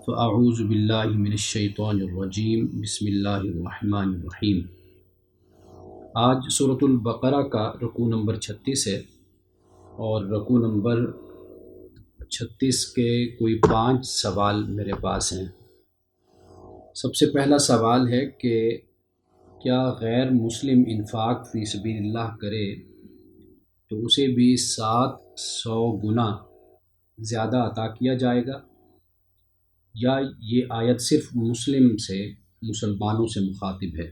فاعوذ باللہ من الشیطان الرجیم بسم اللہ الرحمن الرحیم۔ آج سورۃ البقرہ کا رکوع نمبر 36 ہے، اور رکوع نمبر 36 کے کوئی 5 سوال میرے پاس ہیں۔ سب سے پہلا سوال ہے کہ کیا غیر مسلم انفاق فی سبیل اللہ کرے تو اسے بھی 700 گنا زیادہ عطا کیا جائے گا، یا یہ آیت صرف مسلمانوں سے مخاطب ہے؟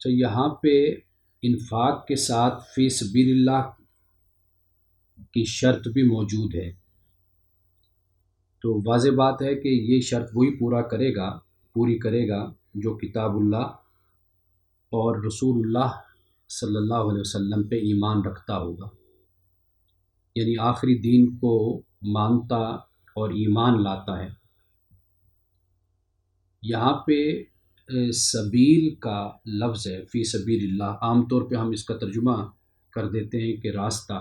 تو یہاں پہ انفاق کے ساتھ فی سبیل اللہ کی شرط بھی موجود ہے، تو واضح بات ہے کہ یہ شرط وہی پوری کرے گا جو کتاب اللہ اور رسول اللہ صلی اللہ علیہ وسلم پہ ایمان رکھتا ہوگا، یعنی آخری دین کو مانتا اور ایمان لاتا ہے۔ یہاں پہ سبیل کا لفظ ہے، فی سبیل اللہ۔ عام طور پہ ہم اس کا ترجمہ کر دیتے ہیں کہ راستہ۔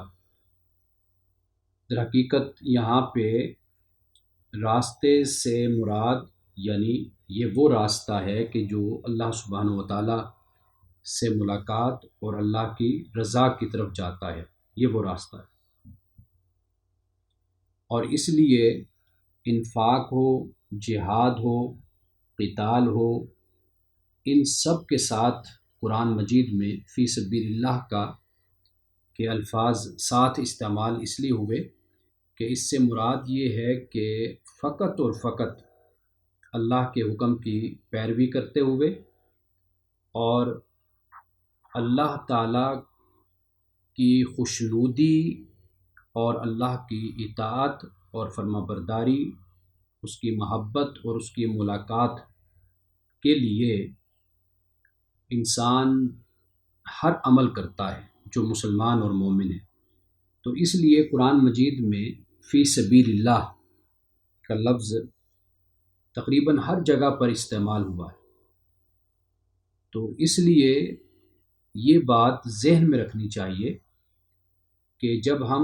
در حقیقت یہاں پہ راستے سے مراد یعنی یہ وہ راستہ ہے کہ جو اللہ سبحانہ و تعالیٰ سے ملاقات اور اللہ کی رضا کی طرف جاتا ہے، یہ وہ راستہ ہے۔ اور اس لیے انفاق ہو، جہاد ہو، قتال ہو، ان سب کے ساتھ قرآن مجید میں فی سبیل اللہ کے الفاظ ساتھ استعمال اس لیے ہوئے کہ اس سے مراد یہ ہے کہ فقط اور فقط اللہ کے حکم کی پیروی کرتے ہوئے اور اللہ تعالیٰ کی خوشنودی اور اللہ کی اطاعت اور فرما برداری، اس کی محبت اور اس کی ملاقات کے لیے انسان ہر عمل کرتا ہے جو مسلمان اور مومن ہے۔ تو اس لیے قرآن مجید میں فی سبیل اللہ کا لفظ تقریباً ہر جگہ پر استعمال ہوا ہے۔ تو اس لیے یہ بات ذہن میں رکھنی چاہیے کہ جب ہم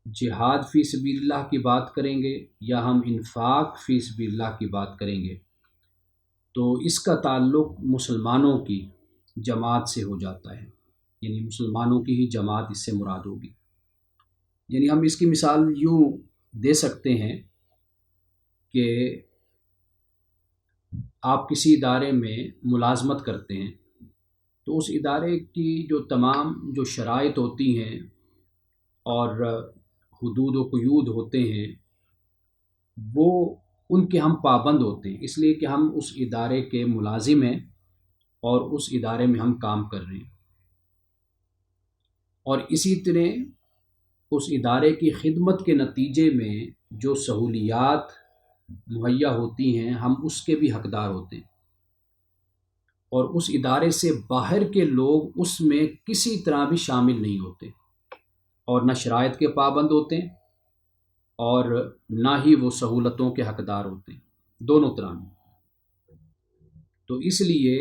جہاد فی سبیل اللہ کی بات کریں گے یا ہم انفاق فی سبیل اللہ کی بات کریں گے تو اس کا تعلق مسلمانوں کی جماعت سے ہو جاتا ہے، یعنی مسلمانوں کی ہی جماعت اس سے مراد ہوگی۔ یعنی ہم اس کی مثال یوں دے سکتے ہیں کہ آپ کسی ادارے میں ملازمت کرتے ہیں، تو اس ادارے کی جو تمام جو شرائط ہوتی ہیں اور حدود و قیود ہوتے ہیں وہ ان کے ہم پابند ہوتے ہیں، اس لیے کہ ہم اس ادارے کے ملازم ہیں اور اس ادارے میں ہم کام کر رہے ہیں، اور اسی طرح اس ادارے کی خدمت کے نتیجے میں جو سہولیات مہیا ہوتی ہیں ہم اس کے بھی حقدار ہوتے ہیں، اور اس ادارے سے باہر کے لوگ اس میں کسی طرح بھی شامل نہیں ہوتے اور نہ شرائط کے پابند ہوتے ہیں اور نہ ہی وہ سہولتوں کے حقدار ہوتے ہیں، دونوں طرح میں۔ تو اس لیے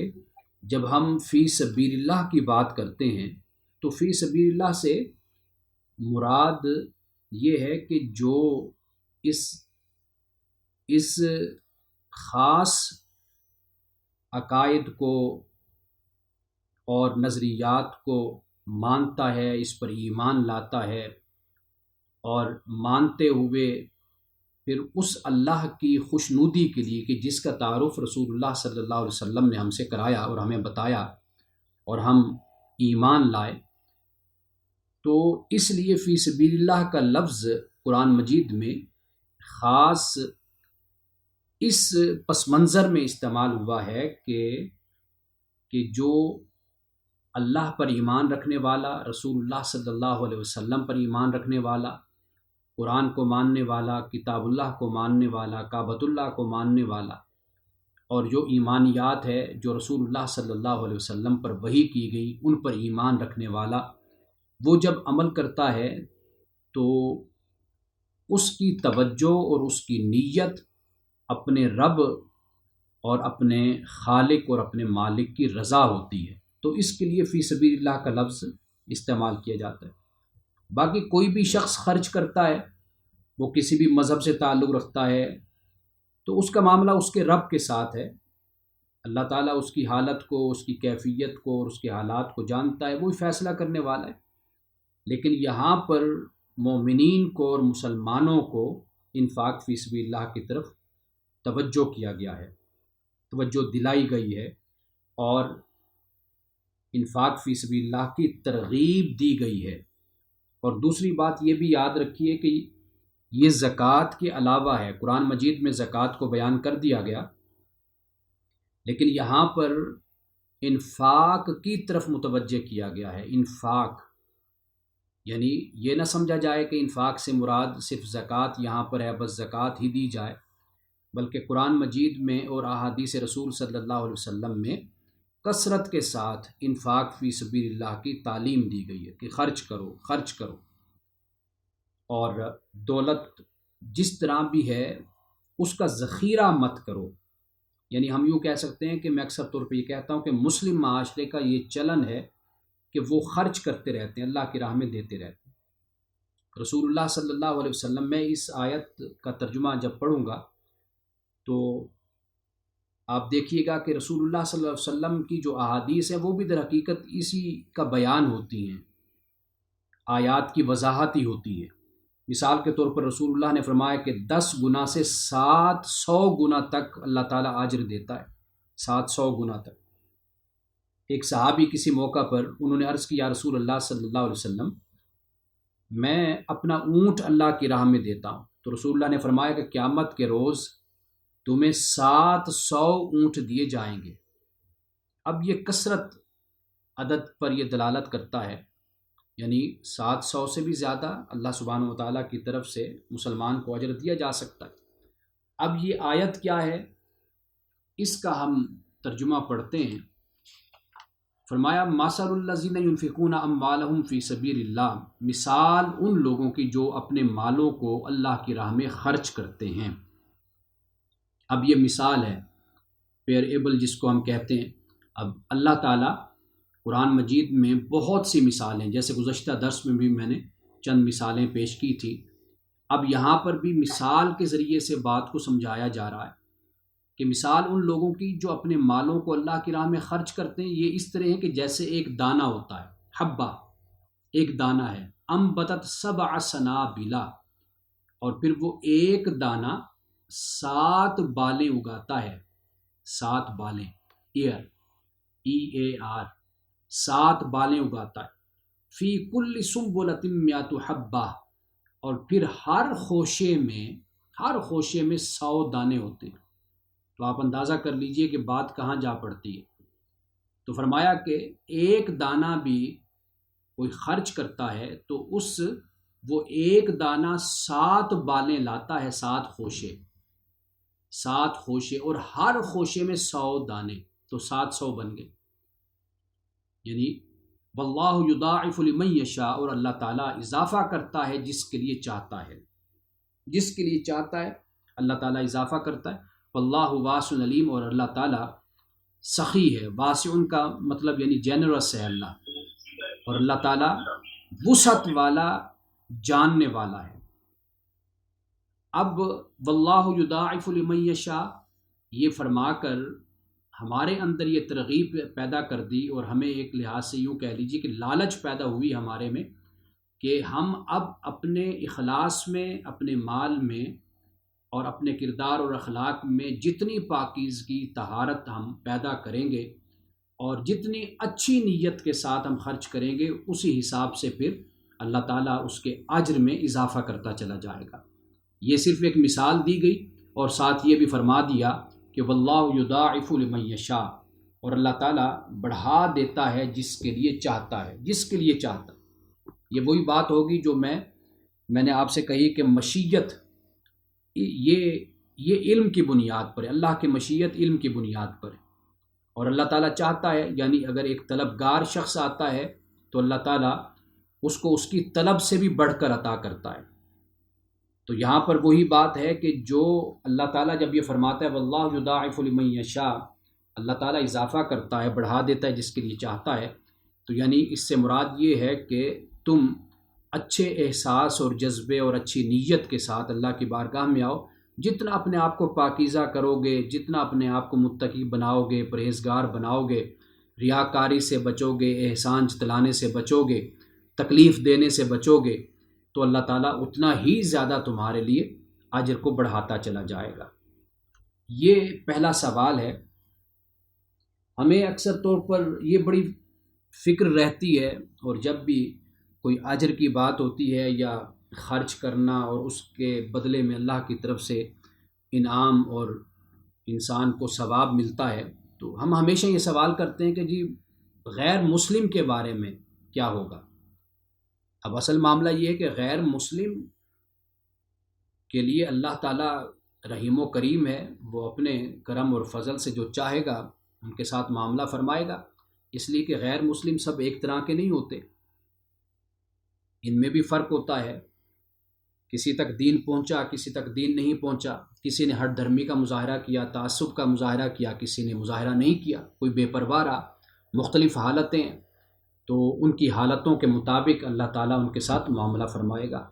جب ہم فی سبیل اللہ کی بات کرتے ہیں تو فی سبیل اللہ سے مراد یہ ہے کہ جو اس خاص عقائد کو اور نظریات کو مانتا ہے، اس پر ایمان لاتا ہے، اور مانتے ہوئے پھر اس اللہ کی خوشنودی کے لیے کہ جس کا تعارف رسول اللہ صلی اللہ علیہ وسلم نے ہم سے کرایا اور ہمیں بتایا اور ہم ایمان لائے، تو اس لیے فی سبیل اللہ کا لفظ قرآن مجید میں خاص اس پس منظر میں استعمال ہوا ہے کہ جو اللہ پر ایمان رکھنے والا، رسول اللہ صلی اللہ علیہ وسلم پر ایمان رکھنے والا، قرآن کو ماننے والا، کتاب اللہ کو ماننے والا، کعبۃ اللہ کو ماننے والا، اور جو ایمانیات ہے جو رسول اللہ صلی اللہ علیہ وسلم پر وحی کی گئی ان پر ایمان رکھنے والا، وہ جب عمل کرتا ہے تو اس کی توجہ اور اس کی نیت اپنے رب اور اپنے خالق اور اپنے مالک کی رضا ہوتی ہے، تو اس کے لیے فی سبیل اللہ کا لفظ استعمال کیا جاتا ہے۔ باقی کوئی بھی شخص خرچ کرتا ہے، وہ کسی بھی مذہب سے تعلق رکھتا ہے، تو اس کا معاملہ اس کے رب کے ساتھ ہے۔ اللہ تعالیٰ اس کی حالت کو، اس کی کیفیت کو اور اس کے حالات کو جانتا ہے، وہی فیصلہ کرنے والا ہے۔ لیکن یہاں پر مومنین کو اور مسلمانوں کو انفاق فی سبیل اللہ کی طرف توجہ کیا گیا ہے، توجہ دلائی گئی ہے، اور انفاق فی سبیل اللہ کی ترغیب دی گئی ہے۔ اور دوسری بات یہ بھی یاد رکھیے کہ یہ زکوٰۃ کے علاوہ ہے۔ قرآن مجید میں زکوٰۃ کو بیان کر دیا گیا، لیکن یہاں پر انفاق کی طرف متوجہ کیا گیا ہے۔ انفاق یعنی یہ نہ سمجھا جائے کہ انفاق سے مراد صرف زکوٰۃ یہاں پر ہے، بس زکوٰۃ ہی دی جائے، بلکہ قرآن مجید میں اور احادیث رسول صلی اللہ علیہ وسلم میں کثرت کے ساتھ انفاق فی سبیل اللہ کی تعلیم دی گئی ہے کہ خرچ کرو، خرچ کرو، اور دولت جس طرح بھی ہے اس کا ذخیرہ مت کرو۔ یعنی ہم یوں کہہ سکتے ہیں کہ میں اکثر طور پہ یہ کہتا ہوں کہ مسلم معاشرے کا یہ چلن ہے کہ وہ خرچ کرتے رہتے ہیں، اللہ کی راہ میں دیتے رہتے ہیں۔ رسول اللہ صلی اللہ علیہ وسلم، میں اس آیت کا ترجمہ جب پڑھوں گا تو آپ دیکھیے گا کہ رسول اللہ صلی اللہ علیہ وسلم کی جو احادیث ہیں وہ بھی در حقیقت اسی کا بیان ہوتی ہیں، آیات کی وضاحت ہی ہوتی ہے۔ مثال کے طور پر رسول اللہ نے فرمایا کہ 10 گنا سے 700 گنا تک اللہ تعالیٰ اجر دیتا ہے، 700 گنا تک۔ ایک صحابی کسی موقع پر انہوں نے عرض کی، یا رسول اللہ صلی اللہ علیہ وسلم، میں اپنا اونٹ اللہ کی راہ میں دیتا ہوں، تو رسول اللہ نے فرمایا کہ قیامت کے روز تمہیں 700 اونٹ دیے جائیں گے۔ اب یہ کثرت عدد پر یہ دلالت کرتا ہے، یعنی 700 سے بھی زیادہ اللہ سبحانہ و تعالیٰ کی طرف سے مسلمان کو اجر دیا جا سکتا ہے۔ اب یہ آیت کیا ہے، اس کا ہم ترجمہ پڑھتے ہیں۔ فرمایا مثل الذین ینفقون اموالہم فی سبیل اللہ، مثال ان لوگوں کی جو اپنے مالوں کو اللہ کی راہ میں خرچ کرتے ہیں۔ اب یہ مثال ہے، پیرایبل جس کو ہم کہتے ہیں۔ اب اللہ تعالیٰ قرآن مجید میں بہت سی مثالیں، جیسے گزشتہ درس میں بھی میں نے چند مثالیں پیش کی تھی، اب یہاں پر بھی مثال کے ذریعے سے بات کو سمجھایا جا رہا ہے کہ مثال ان لوگوں کی جو اپنے مالوں کو اللہ کی راہ میں خرچ کرتے ہیں، یہ اس طرح ہے کہ جیسے ایک دانہ ہوتا ہے، حبہ ایک دانہ ہے، انبتت 7 سنابلا، اور پھر وہ ایک دانہ 7 بالیں اگاتا ہے، 7 بالیں، ایئر EAR، 7 بالیں اگاتا ہے، فی کل سنبلۃ مئۃ حبہ، اور پھر ہر خوشے میں 100 دانے ہوتے ہیں۔ تو آپ اندازہ کر لیجئے کہ بات کہاں جا پڑتی ہے۔ تو فرمایا کہ ایک دانہ بھی کوئی خرچ کرتا ہے تو وہ ایک دانہ 7 بالیں لاتا ہے، 7 خوشے، اور ہر خوشے میں 100 دانے، تو 700 بن گئے۔ یعنی واللہ یضاعف لمن یشاء، اور اللہ تعالیٰ اضافہ کرتا ہے جس کے لیے چاہتا ہے، اللہ تعالیٰ اضافہ کرتا ہے۔ واللہ واسع علیم، اور اللہ تعالیٰ سخی ہے۔ واسع کا مطلب یعنی جینرس ہے اللہ، اور اللہ تعالیٰ وسعت والا، جاننے والا ہے۔ اب واللہ یضاعف لمن یشاء یہ فرما کر ہمارے اندر یہ ترغیب پیدا کر دی، اور ہمیں ایک لحاظ سے یوں کہہ لیجیے کہ لالچ پیدا ہوئی ہمارے میں کہ ہم اب اپنے اخلاص میں، اپنے مال میں اور اپنے کردار اور اخلاق میں جتنی پاکیزگی، طہارت ہم پیدا کریں گے اور جتنی اچھی نیت کے ساتھ ہم خرچ کریں گے، اسی حساب سے پھر اللہ تعالیٰ اس کے اجر میں اضافہ کرتا چلا جائے گا۔ یہ صرف ایک مثال دی گئی، اور ساتھ یہ بھی فرما دیا کہ واللہ یضاعف لمن یشاء، اور اللہ تعالیٰ بڑھا دیتا ہے جس کے لیے چاہتا ہے، یہ وہی بات ہوگی جو میں نے آپ سے کہی کہ مشیت یہ علم کی بنیاد پر ہے، اللہ کی مشیت علم کی بنیاد پر ہے، اور اللہ تعالیٰ چاہتا ہے، یعنی اگر ایک طلبگار شخص آتا ہے تو اللہ تعالیٰ اس کو اس کی طلب سے بھی بڑھ کر عطا کرتا ہے۔ تو یہاں پر وہی بات ہے کہ جو اللہ تعالیٰ جب یہ فرماتا ہے واللہ یضاعف لمن یشاء، اللہ تعالیٰ اضافہ کرتا ہے، بڑھا دیتا ہے جس کے لیے چاہتا ہے، تو یعنی اس سے مراد یہ ہے کہ تم اچھے احساس اور جذبے اور اچھی نیت کے ساتھ اللہ کی بارگاہ میں آؤ. جتنا اپنے آپ کو پاکیزہ کرو گے، جتنا اپنے آپ کو متقی بناؤ گے، پرہیزگار بناؤ گے، ریاکاری سے بچو گے، احسان جتلانے سے بچو گے، تکلیف دینے سے بچو گے، تو اللہ تعالیٰ اتنا ہی زیادہ تمہارے لیے اجر کو بڑھاتا چلا جائے گا. یہ پہلا سوال ہے. ہمیں اکثر طور پر یہ بڑی فکر رہتی ہے، اور جب بھی کوئی اجر کی بات ہوتی ہے یا خرچ کرنا اور اس کے بدلے میں اللہ کی طرف سے انعام اور انسان کو ثواب ملتا ہے، تو ہم ہمیشہ یہ سوال کرتے ہیں کہ جی غیر مسلم کے بارے میں کیا ہوگا. اب اصل معاملہ یہ ہے کہ غیر مسلم کے لیے اللہ تعالیٰ رحیم و کریم ہے. وہ اپنے کرم اور فضل سے جو چاہے گا ان کے ساتھ معاملہ فرمائے گا، اس لیے کہ غیر مسلم سب ایک طرح کے نہیں ہوتے، ان میں بھی فرق ہوتا ہے. کسی تک دین پہنچا، کسی تک دین نہیں پہنچا، کسی نے ہٹ دھرمی کا مظاہرہ کیا، تعصب کا مظاہرہ کیا، کسی نے مظاہرہ نہیں کیا، کوئی بے پرواہ رہا. مختلف حالتیں، تو ان کی حالتوں کے مطابق اللہ تعالیٰ ان کے ساتھ معاملہ فرمائے گا.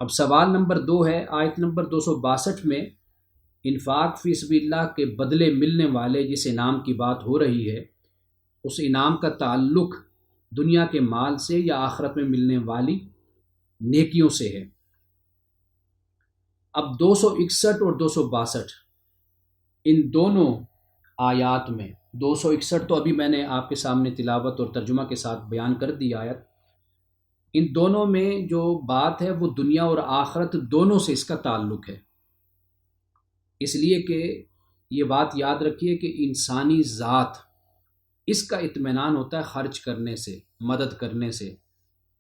اب سوال نمبر 2 ہے آیت نمبر 262 میں. انفاق فی سبیل اللہ کے بدلے ملنے والے جس انعام کی بات ہو رہی ہے، اس انعام کا تعلق دنیا کے مال سے یا آخرت میں ملنے والی نیکیوں سے ہے. اب 261 اور 262 ان دونوں آیات میں، 261 تو ابھی میں نے آپ کے سامنے تلاوت اور ترجمہ کے ساتھ بیان کر دی آیت. ان دونوں میں جو بات ہے وہ دنیا اور آخرت دونوں سے اس کا تعلق ہے. اس لیے کہ یہ بات یاد رکھیے کہ انسانی ذات اس کا اطمینان ہوتا ہے خرچ کرنے سے، مدد کرنے سے.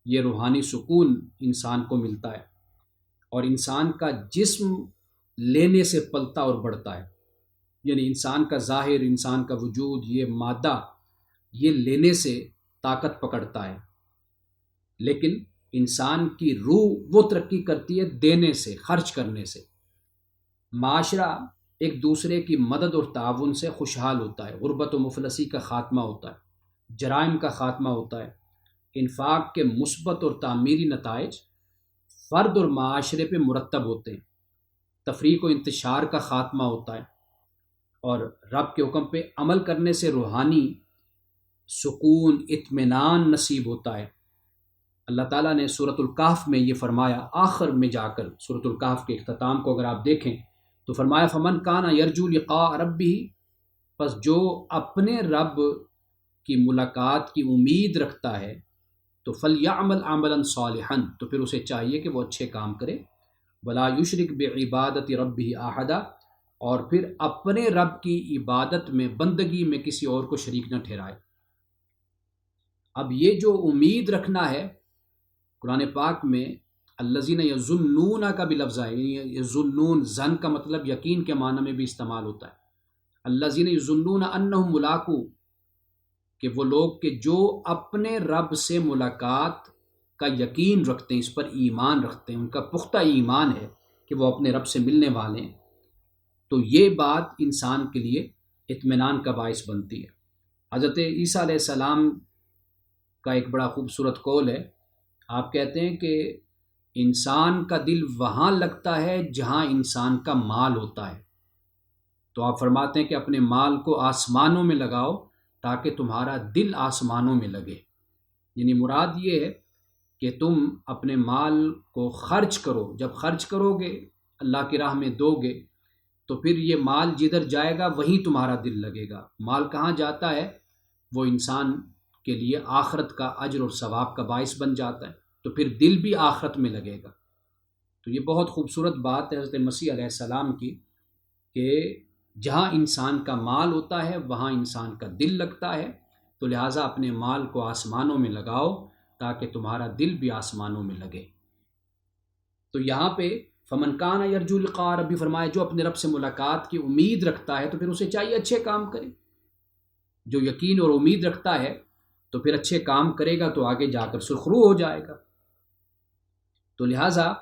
یہ روحانی سکون انسان کو ملتا ہے، اور انسان کا جسم لینے سے پلتا اور بڑھتا ہے. یعنی انسان کا ظاہر، انسان کا وجود، یہ مادہ یہ لینے سے طاقت پکڑتا ہے، لیکن انسان کی روح وہ ترقی کرتی ہے دینے سے، خرچ کرنے سے. معاشرہ ایک دوسرے کی مدد اور تعاون سے خوشحال ہوتا ہے، غربت و مفلسی کا خاتمہ ہوتا ہے، جرائم کا خاتمہ ہوتا ہے. انفاق کے مثبت اور تعمیری نتائج فرد اور معاشرے پہ مرتب ہوتے ہیں. تفریق و انتشار کا خاتمہ ہوتا ہے، اور رب کے حکم پہ عمل کرنے سے روحانی سکون، اطمینان نصیب ہوتا ہے. اللہ تعالیٰ نے سورۃ الکہف میں یہ فرمایا، آخر میں جا کر سورۃ الکہف کے اختتام کو اگر آپ دیکھیں تو فرمایا فمن کان یرجو لقاء ربہ، پس جو اپنے رب کی ملاقات کی امید رکھتا ہے تو فلیعمل عملا صالحا، تو پھر اسے چاہیے کہ وہ اچھے کام کرے. ولا یشرک بعبادت ربہ احدا، اور پھر اپنے رب کی عبادت میں، بندگی میں کسی اور کو شریک نہ ٹھہرائے. اب یہ جو امید رکھنا ہے، قرآن پاک میں الذین یظنون کا بھی لفظ ہے. یظنون، ظن کا مطلب یقین کے معنی میں بھی استعمال ہوتا ہے. الذین یظنون انہم ملاقو، کہ وہ لوگ کہ جو اپنے رب سے ملاقات کا یقین رکھتے ہیں، اس پر ایمان رکھتے ہیں، ان کا پختہ ایمان ہے کہ وہ اپنے رب سے ملنے والے ہیں. تو یہ بات انسان کے لیے اطمینان کا باعث بنتی ہے. حضرت عیسیٰ علیہ السلام کا ایک بڑا خوبصورت قول ہے. آپ کہتے ہیں کہ انسان کا دل وہاں لگتا ہے جہاں انسان کا مال ہوتا ہے. تو آپ فرماتے ہیں کہ اپنے مال کو آسمانوں میں لگاؤ تاکہ تمہارا دل آسمانوں میں لگے. یعنی مراد یہ ہے کہ تم اپنے مال کو خرچ کرو. جب خرچ کرو گے، اللہ کی راہ میں دو گے، تو پھر یہ مال جدھر جائے گا وہیں تمہارا دل لگے گا. مال کہاں جاتا ہے وہ انسان کے لیے آخرت کا اجر اور ثواب کا باعث بن جاتا ہے، تو پھر دل بھی آخرت میں لگے گا. تو یہ بہت خوبصورت بات ہے حضرت مسیح علیہ السلام کی کہ جہاں انسان کا مال ہوتا ہے وہاں انسان کا دل لگتا ہے. تو لہٰذا اپنے مال کو آسمانوں میں لگاؤ تاکہ تمہارا دل بھی آسمانوں میں لگے. تو یہاں پہ فمن کان یرجو لقاء ربہ فرمایا جو اپنے رب سے ملاقات کی امید رکھتا ہے تو پھر اسے چاہیے اچھے کام کرے. جو یقین اور امید رکھتا ہے تو پھر اچھے کام کرے گا تو آگے جا کر سرخرو ہو جائے گا. تو لہٰذا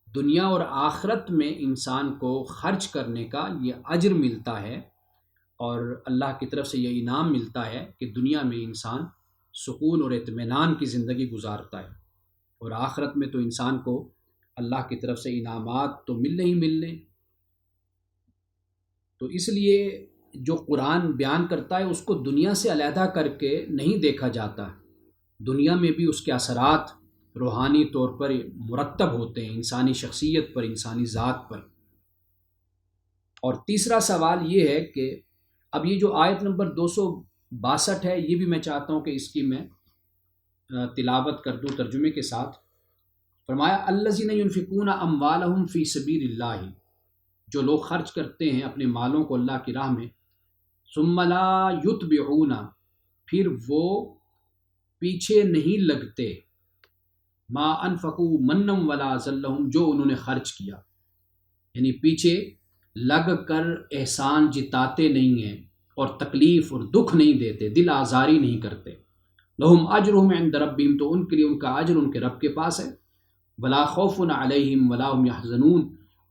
دنیا اور آخرت میں انسان کو خرچ کرنے کا یہ اجر ملتا ہے، اور اللہ کی طرف سے یہ انعام ملتا ہے کہ دنیا میں انسان سکون اور اطمینان کی زندگی گزارتا ہے. اور آخرت میں تو انسان کو اللہ کی طرف سے انعامات تو ملنے ہی ملنے. تو اس لیے جو قرآن بیان کرتا ہے اس کو دنیا سے علیحدہ کر کے نہیں دیکھا جاتا. دنیا میں بھی اس کے اثرات روحانی طور پر مرتب ہوتے ہیں انسانی شخصیت پر، انسانی ذات پر. اور تیسرا سوال یہ ہے کہ اب یہ جو آیت نمبر 262 ہے، یہ بھی میں چاہتا ہوں کہ اس کی میں تلاوت کر دوں ترجمے کے ساتھ. فرمایا الذین ینفقون اموالہم فی سبیل اللہ، جو لوگ خرچ کرتے ہیں اپنے مالوں کو اللہ کی راہ میں، ثم لا یتبعون، پھر وہ پیچھے نہیں لگتے، ما انفقوا منم ولا ذلہم، جو انہوں نے خرچ کیا، یعنی پیچھے لگ کر احسان جتاتے نہیں ہیں اور تکلیف اور دکھ نہیں دیتے، دل آزاری نہیں کرتے. لہم اجرہم عند ربہم، تو ان کے لیے ان کا اجر ان کے رب کے پاس ہے. ولا خوف علیہم ولا هم یحزنون،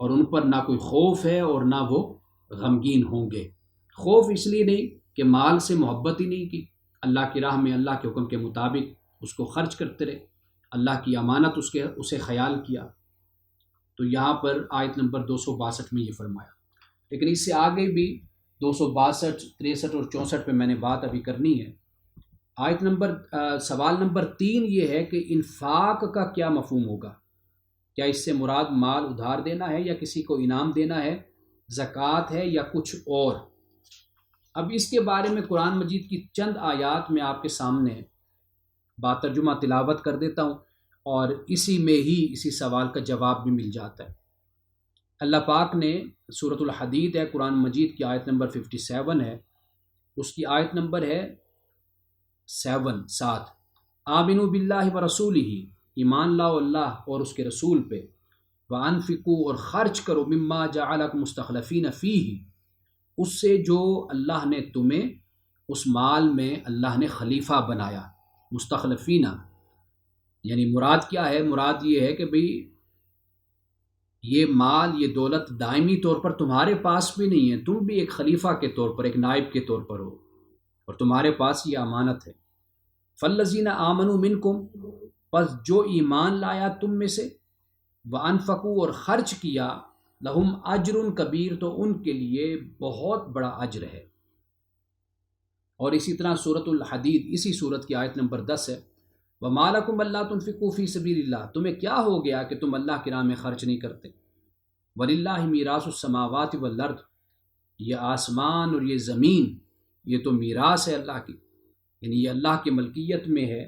اور ان پر نہ کوئی خوف ہے اور نہ وہ غمگین ہوں گے. خوف اس لیے نہیں کہ مال سے محبت ہی نہیں کی، اللہ کی راہ میں اللہ کے حکم کے مطابق اس کو خرچ کرتے رہے، اللہ کی امانت اسے خیال کیا. تو یہاں پر آیت نمبر 262 میں یہ فرمایا. لیکن اس سے آگے بھی 262، 63 اور 64 پہ میں نے بات ابھی کرنی ہے. آیت نمبر سوال نمبر 3 یہ ہے کہ انفاق کا کیا مفہوم ہوگا؟ کیا اس سے مراد مال ادھار دینا ہے یا کسی کو انعام دینا ہے، زکوٰۃ ہے یا کچھ اور؟ اب اس کے بارے میں قرآن مجید کی چند آیات میں آپ کے سامنے با ترجمہ تلاوت کر دیتا ہوں، اور اسی میں ہی اسی سوال کا جواب بھی مل جاتا ہے. اللہ پاک نے سورۃ الحدید ہے، قرآن مجید کی آیت نمبر 57 ہے، اس کی آیت نمبر ہے 7. آمنوا باللہ ورسولہ، ایمان لاؤ اللہ اور اس کے رسول پہ. وانفقوا، اور خرچ کرو، مما جعلکم مستخلفین فیہ، اس سے جو اللہ نے تمہیں اس مال میں اللہ نے خلیفہ بنایا. مستخلفین یعنی مراد کیا ہے؟ مراد یہ ہے کہ بھئی یہ مال، یہ دولت دائمی طور پر تمہارے پاس بھی نہیں ہے، تم بھی ایک خلیفہ کے طور پر، ایک نائب کے طور پر ہو، اور تمہارے پاس یہ امانت ہے. فالذین آمنوا منکم، پس جو ایمان لایا تم میں سے، وانفقوا، اور خرچ کیا، لہم اجر کبیر، تو ان کے لیے بہت بڑا اجر ہے. اور اسی طرح سورۃ الحدید اسی سورت کی آیت نمبر 10 ہے، وَمَا لَكُمْ أَلَّا تُنْفِقُوا فِي سَبِيلِ اللَّهِ، تمہیں کیا ہو گیا کہ تم اللہ کی راہ میں خرچ نہیں کرتے. وَلِلَّهِ مِيرَاثُ السَّمَاوَاتِ وَالْأَرْضِ، یہ آسمان اور یہ زمین، یہ تو میراث ہے اللہ کی، یعنی یہ اللہ کی ملکیت میں ہے.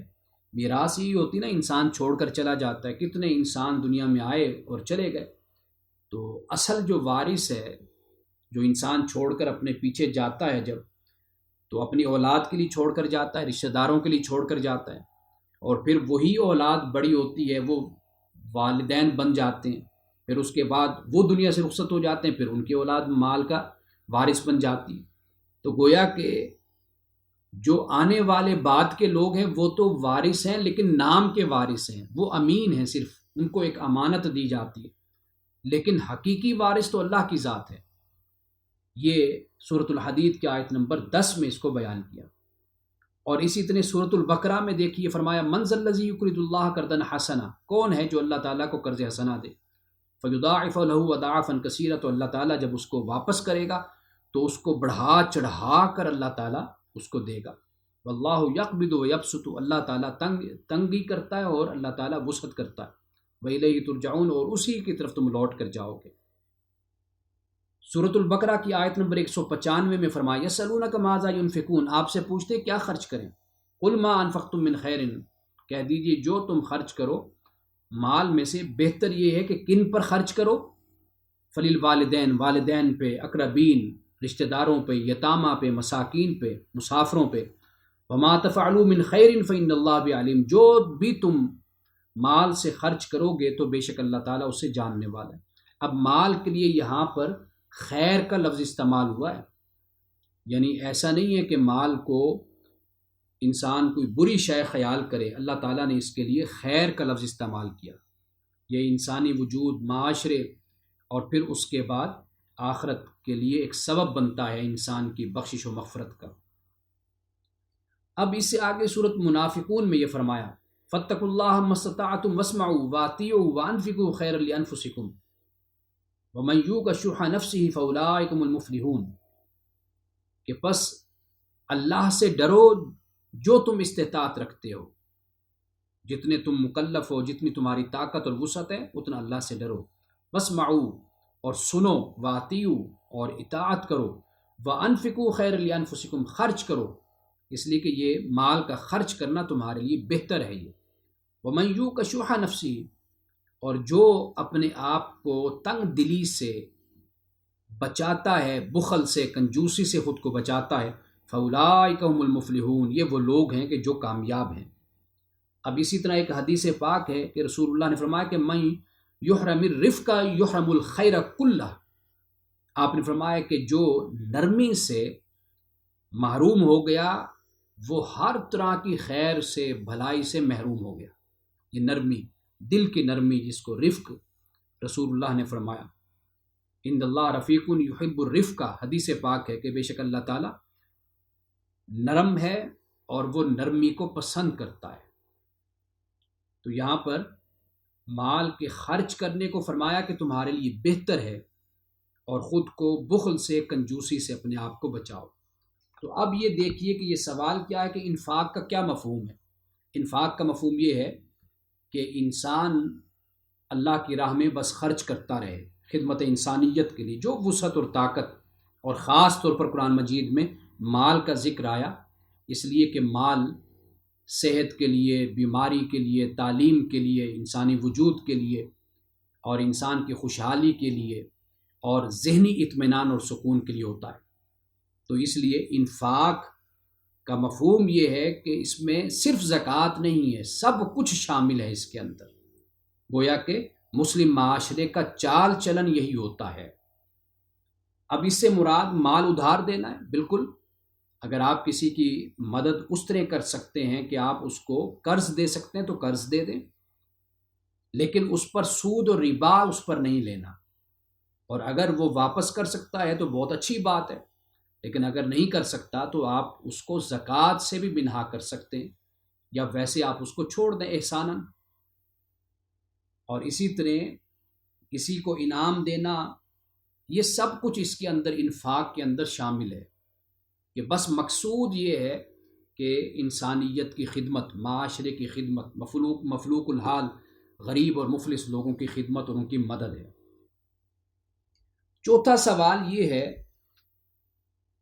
میراث ہی ہوتی نا، انسان چھوڑ کر چلا جاتا ہے، کتنے انسان دنیا میں آئے اور چلے گئے. تو اصل جو وارث ہے، جو انسان چھوڑ کر اپنے پیچھے جاتا ہے جب، تو اپنی اولاد کے لیے چھوڑ کر جاتا ہے، رشتہ داروں کے لیے چھوڑ کر جاتا ہے، اور پھر وہی اولاد بڑی ہوتی ہے، وہ والدین بن جاتے ہیں، پھر اس کے بعد وہ دنیا سے رخصت ہو جاتے ہیں، پھر ان کی اولاد مال کا وارث بن جاتی ہے. تو گویا کہ جو آنے والے بعد کے لوگ ہیں وہ تو وارث ہیں، لیکن نام کے وارث ہیں، وہ امین ہیں، صرف ان کو ایک امانت دی جاتی ہے، لیکن حقیقی وارث تو اللہ کی ذات ہے. یہ سورۃ الحدید کی آیت نمبر 10 میں اس کو بیان کیا. اور اسی طرح سورۃ البقرہ میں دیکھیے، فرمایا من ذا الذی یقرض اللہ قرضا حسنا، کون ہے جو اللہ تعالیٰ کو قرض حسنا دے، فیضاعف له اضعافا کثیرہ، تو اللہ تعالیٰ جب اس کو واپس کرے گا تو اس کو بڑھا چڑھا کر اللہ تعالیٰ اس کو دے گا. واللہ یقبض ویبسط، اللہ تعالیٰ تنگی کرتا ہے اور اللہ تعالیٰ وسعت کرتا ہے. وإلیہ ترجعون، اور اسی کی طرف تم لوٹ کر جاؤ گے. سورۃ البقرہ کی آیت نمبر 195 میں فرمایا یسألونک ماذا ینفقون، آپ سے پوچھتے کیا خرچ کریں. قل ما انفقتم من خیر، کہہ دیجئے جو تم خرچ کرو مال میں سے، بہتر یہ ہے کہ کن پر خرچ کرو. فللوالدین، والدین پہ، اقربین رشتہ داروں پہ، یتامہ پہ، مساکین پہ، مسافروں پہ. وما تفعلوا من خیر فإن اللہ بعلیم، جو بھی تم مال سے خرچ کرو گے تو بے شک اللہ تعالیٰ اسے جاننے والا ہے. اب مال کے لیے یہاں پر خیر کا لفظ استعمال ہوا ہے، یعنی ایسا نہیں ہے کہ مال کو انسان کوئی بری شے خیال کرے، اللہ تعالیٰ نے اس کے لیے خیر کا لفظ استعمال کیا. یہ انسانی وجود، معاشرے اور پھر اس کے بعد آخرت کے لیے ایک سبب بنتا ہے انسان کی بخشش و مغفرت کا. اب اس سے آگے سورۃ منافقون میں یہ فرمایا فاتقوا اللہ ما استطعتم واسمعوا واطیعوا وانفقوا خیرا لانفسکم ومن یوق شح نفسہ فاولئک هم المفلحون، کہ پس اللہ سے ڈرو جو تم استطاعت رکھتے ہو، جتنے تم مکلف ہو، جتنی تمہاری طاقت اور وسعت ہے اتنا اللہ سے ڈرو، واسمعوا اور سنو، واطیعوا اور اطاعت کرو، وانفقوا خیرا لانفسکم خرچ کرو، اس لیے کہ یہ مال کا خرچ کرنا تمہارے لیے بہتر ہے۔ یہ ومن یوق شح نفسہ، اور جو اپنے آپ کو تنگ دلی سے بچاتا ہے، بخل سے، کنجوسی سے خود کو بچاتا ہے، فاولئک هم المفلحون، یہ وہ لوگ ہیں کہ جو کامیاب ہیں۔ اب اسی طرح ایک حدیث پاک ہے کہ رسول اللہ نے فرمایا کہ من یحرم الرفق یحرم الخیر کلہ، آپ نے فرمایا کہ جو نرمی سے محروم ہو گیا وہ ہر طرح کی خیر سے، بھلائی سے محروم ہو گیا۔ یہ نرمی، دل کی نرمی، جس کو رفق رسول اللہ نے فرمایا، ان اللہ رفیق یحب الرفق، حدیث پاک ہے کہ بے شک اللہ تعالیٰ نرم ہے اور وہ نرمی کو پسند کرتا ہے۔ تو یہاں پر مال کے خرچ کرنے کو فرمایا کہ تمہارے لیے بہتر ہے، اور خود کو بخل سے، کنجوسی سے اپنے آپ کو بچاؤ۔ تو اب یہ دیکھیے کہ یہ سوال کیا ہے کہ انفاق کا کیا مفہوم ہے۔ انفاق کا مفہوم یہ ہے کہ انسان اللہ کی راہ میں بس خرچ کرتا رہے، خدمت انسانیت کے لیے جو وسعت اور طاقت، اور خاص طور پر قرآن مجید میں مال کا ذکر آیا اس لیے کہ مال صحت کے لیے، بیماری کے لیے، تعلیم کے لیے، انسانی وجود کے لیے، اور انسان کی خوشحالی کے لیے، اور ذہنی اطمینان اور سکون کے لیے ہوتا ہے۔ تو اس لیے انفاق کا مفہوم یہ ہے کہ اس میں صرف زکوٰۃ نہیں ہے، سب کچھ شامل ہے اس کے اندر۔ گویا کہ مسلم معاشرے کا چال چلن یہی ہوتا ہے۔ اب اس سے مراد مال ادھار دینا ہے، بالکل، اگر آپ کسی کی مدد اس طرح کر سکتے ہیں کہ آپ اس کو قرض دے سکتے ہیں تو قرض دے دیں، لیکن اس پر سود اور ربا اس پر نہیں لینا، اور اگر وہ واپس کر سکتا ہے تو بہت اچھی بات ہے، لیکن اگر نہیں کر سکتا تو آپ اس کو زکوٰۃ سے بھی بنہا کر سکتے ہیں، یا ویسے آپ اس کو چھوڑ دیں احساناً۔ اور اسی طرح کسی کو انعام دینا، یہ سب کچھ اس کے اندر، انفاق کے اندر شامل ہے، کہ بس مقصود یہ ہے کہ انسانیت کی خدمت، معاشرے کی خدمت، مفلوق الحال غریب اور مفلس لوگوں کی خدمت اور ان کی مدد ہے۔ چوتھا سوال یہ ہے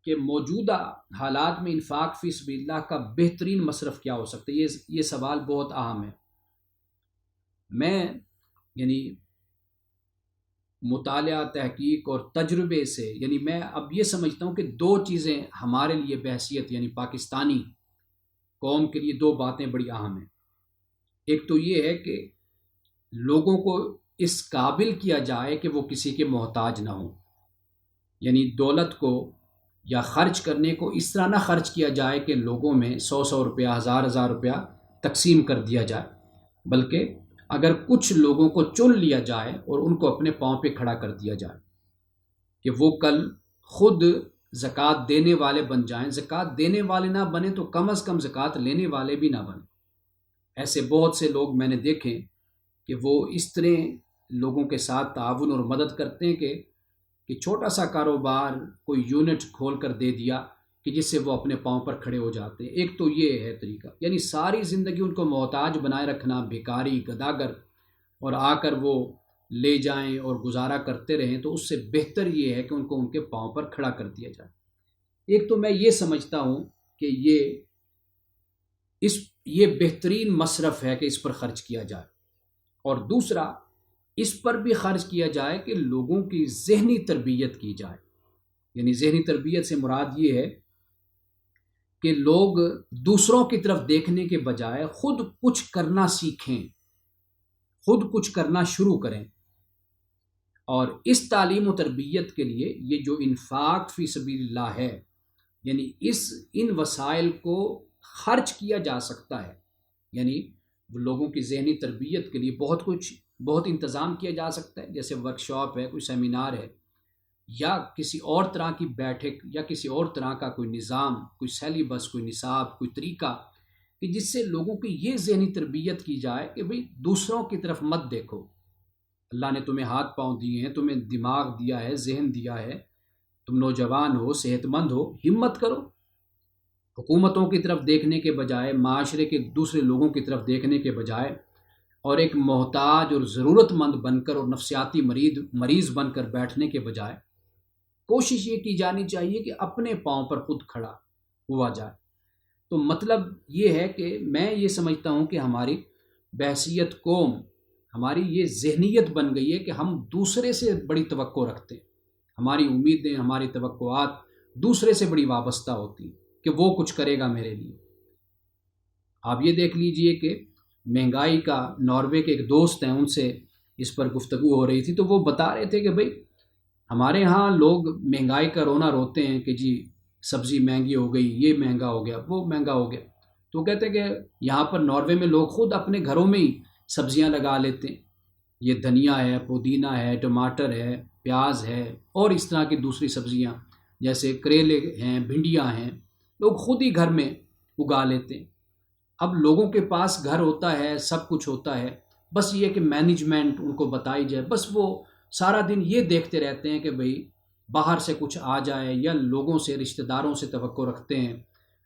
کہ موجودہ حالات میں انفاق فی سبیل اللہ کا بہترین مصرف کیا ہو سکتا ہے۔ یہ سوال بہت اہم ہے۔ میں مطالعہ، تحقیق اور تجربے سے میں اب یہ سمجھتا ہوں کہ دو چیزیں ہمارے لیے بحیثیت پاکستانی قوم کے لیے، دو باتیں بڑی اہم ہیں۔ ایک تو یہ ہے کہ لوگوں کو اس قابل کیا جائے کہ وہ کسی کے محتاج نہ ہوں، دولت کو یا خرچ کرنے کو اس طرح نہ خرچ کیا جائے کہ لوگوں میں 100 روپیہ، 1000 روپیہ تقسیم کر دیا جائے، بلکہ اگر کچھ لوگوں کو چن لیا جائے اور ان کو اپنے پاؤں پہ کھڑا کر دیا جائے کہ وہ کل خود زکوٰۃ دینے والے بن جائیں۔ زکوٰۃ دینے والے نہ بنے تو کم از کم زکوٰۃ لینے والے بھی نہ بنیں۔ ایسے بہت سے لوگ میں نے دیکھے کہ وہ اس طرح لوگوں کے ساتھ تعاون اور مدد کرتے ہیں کہ چھوٹا سا کاروبار کوئی یونٹ کھول کر دے دیا کہ جس سے وہ اپنے پاؤں پر کھڑے ہو جاتے ہیں۔ ایک تو یہ ہے طریقہ، ساری زندگی ان کو محتاج بنائے رکھنا، بیکاری، گداگر، اور آ کر وہ لے جائیں اور گزارا کرتے رہیں، تو اس سے بہتر یہ ہے کہ ان کو ان کے پاؤں پر کھڑا کر دیا جائے۔ ایک تو میں یہ سمجھتا ہوں کہ یہ بہترین مصرف ہے کہ اس پر خرچ کیا جائے، اور دوسرا اس پر بھی خرچ کیا جائے کہ لوگوں کی ذہنی تربیت کی جائے۔ ذہنی تربیت سے مراد یہ ہے کہ لوگ دوسروں کی طرف دیکھنے کے بجائے خود کچھ کرنا سیکھیں، خود کچھ کرنا شروع کریں، اور اس تعلیم و تربیت کے لیے یہ جو انفاق فی سبیل اللہ ہے، ان وسائل کو خرچ کیا جا سکتا ہے۔ لوگوں کی ذہنی تربیت کے لیے بہت انتظام کیا جا سکتا ہے، جیسے ورکشاپ ہے، کوئی سیمینار ہے، یا کسی اور طرح کی بیٹھک، یا کسی اور طرح کا کوئی نظام، کوئی سیلیبس، کوئی نصاب، کوئی طریقہ کہ جس سے لوگوں کی یہ ذہنی تربیت کی جائے کہ بھئی دوسروں کی طرف مت دیکھو، اللہ نے تمہیں ہاتھ پاؤں دیے ہیں، تمہیں دماغ دیا ہے، ذہن دیا ہے، تم نوجوان ہو، صحت مند ہو، ہمت کرو۔ حکومتوں کی طرف دیکھنے کے بجائے، معاشرے کے دوسرے لوگوں کی طرف دیکھنے کے بجائے، اور ایک محتاج اور ضرورت مند بن کر اور نفسیاتی مریض بن کر بیٹھنے کے بجائے کوشش یہ کی جانی چاہیے کہ اپنے پاؤں پر خود کھڑا ہوا جائے۔ تو مطلب یہ ہے کہ میں یہ سمجھتا ہوں کہ ہماری بحیثیت قوم، ہماری یہ ذہنیت بن گئی ہے کہ ہم دوسرے سے بڑی توقع رکھتے ہیں، ہماری امیدیں، ہماری توقعات دوسرے سے بڑی وابستہ ہوتی ہیں کہ وہ کچھ کرے گا میرے لیے۔ آپ یہ دیکھ لیجئے کہ مہنگائی کا، ناروے کے ایک دوست ہیں، ان سے اس پر گفتگو ہو رہی تھی، تو وہ بتا رہے تھے کہ بھئی ہمارے ہاں لوگ مہنگائی کا رونا روتے ہیں کہ جی سبزی مہنگی ہو گئی، یہ مہنگا ہو گیا، وہ مہنگا ہو گیا۔ تو وہ کہتے ہیں کہ یہاں پر ناروے میں لوگ خود اپنے گھروں میں ہی سبزیاں لگا لیتے ہیں، یہ دھنیا ہے، پودینہ ہے، ٹماٹر ہے، پیاز ہے، اور اس طرح کی دوسری سبزیاں جیسے کریلے ہیں، بھنڈیاں ہیں، لوگ خود ہی گھر میں اگا لیتے ہیں۔ اب لوگوں کے پاس گھر ہوتا ہے، سب کچھ ہوتا ہے، بس یہ کہ مینجمنٹ ان کو بتائی جائے، بس وہ سارا دن یہ دیکھتے رہتے ہیں کہ بھئی باہر سے کچھ آ جائے، یا لوگوں سے، رشتہ داروں سے توقع رکھتے ہیں،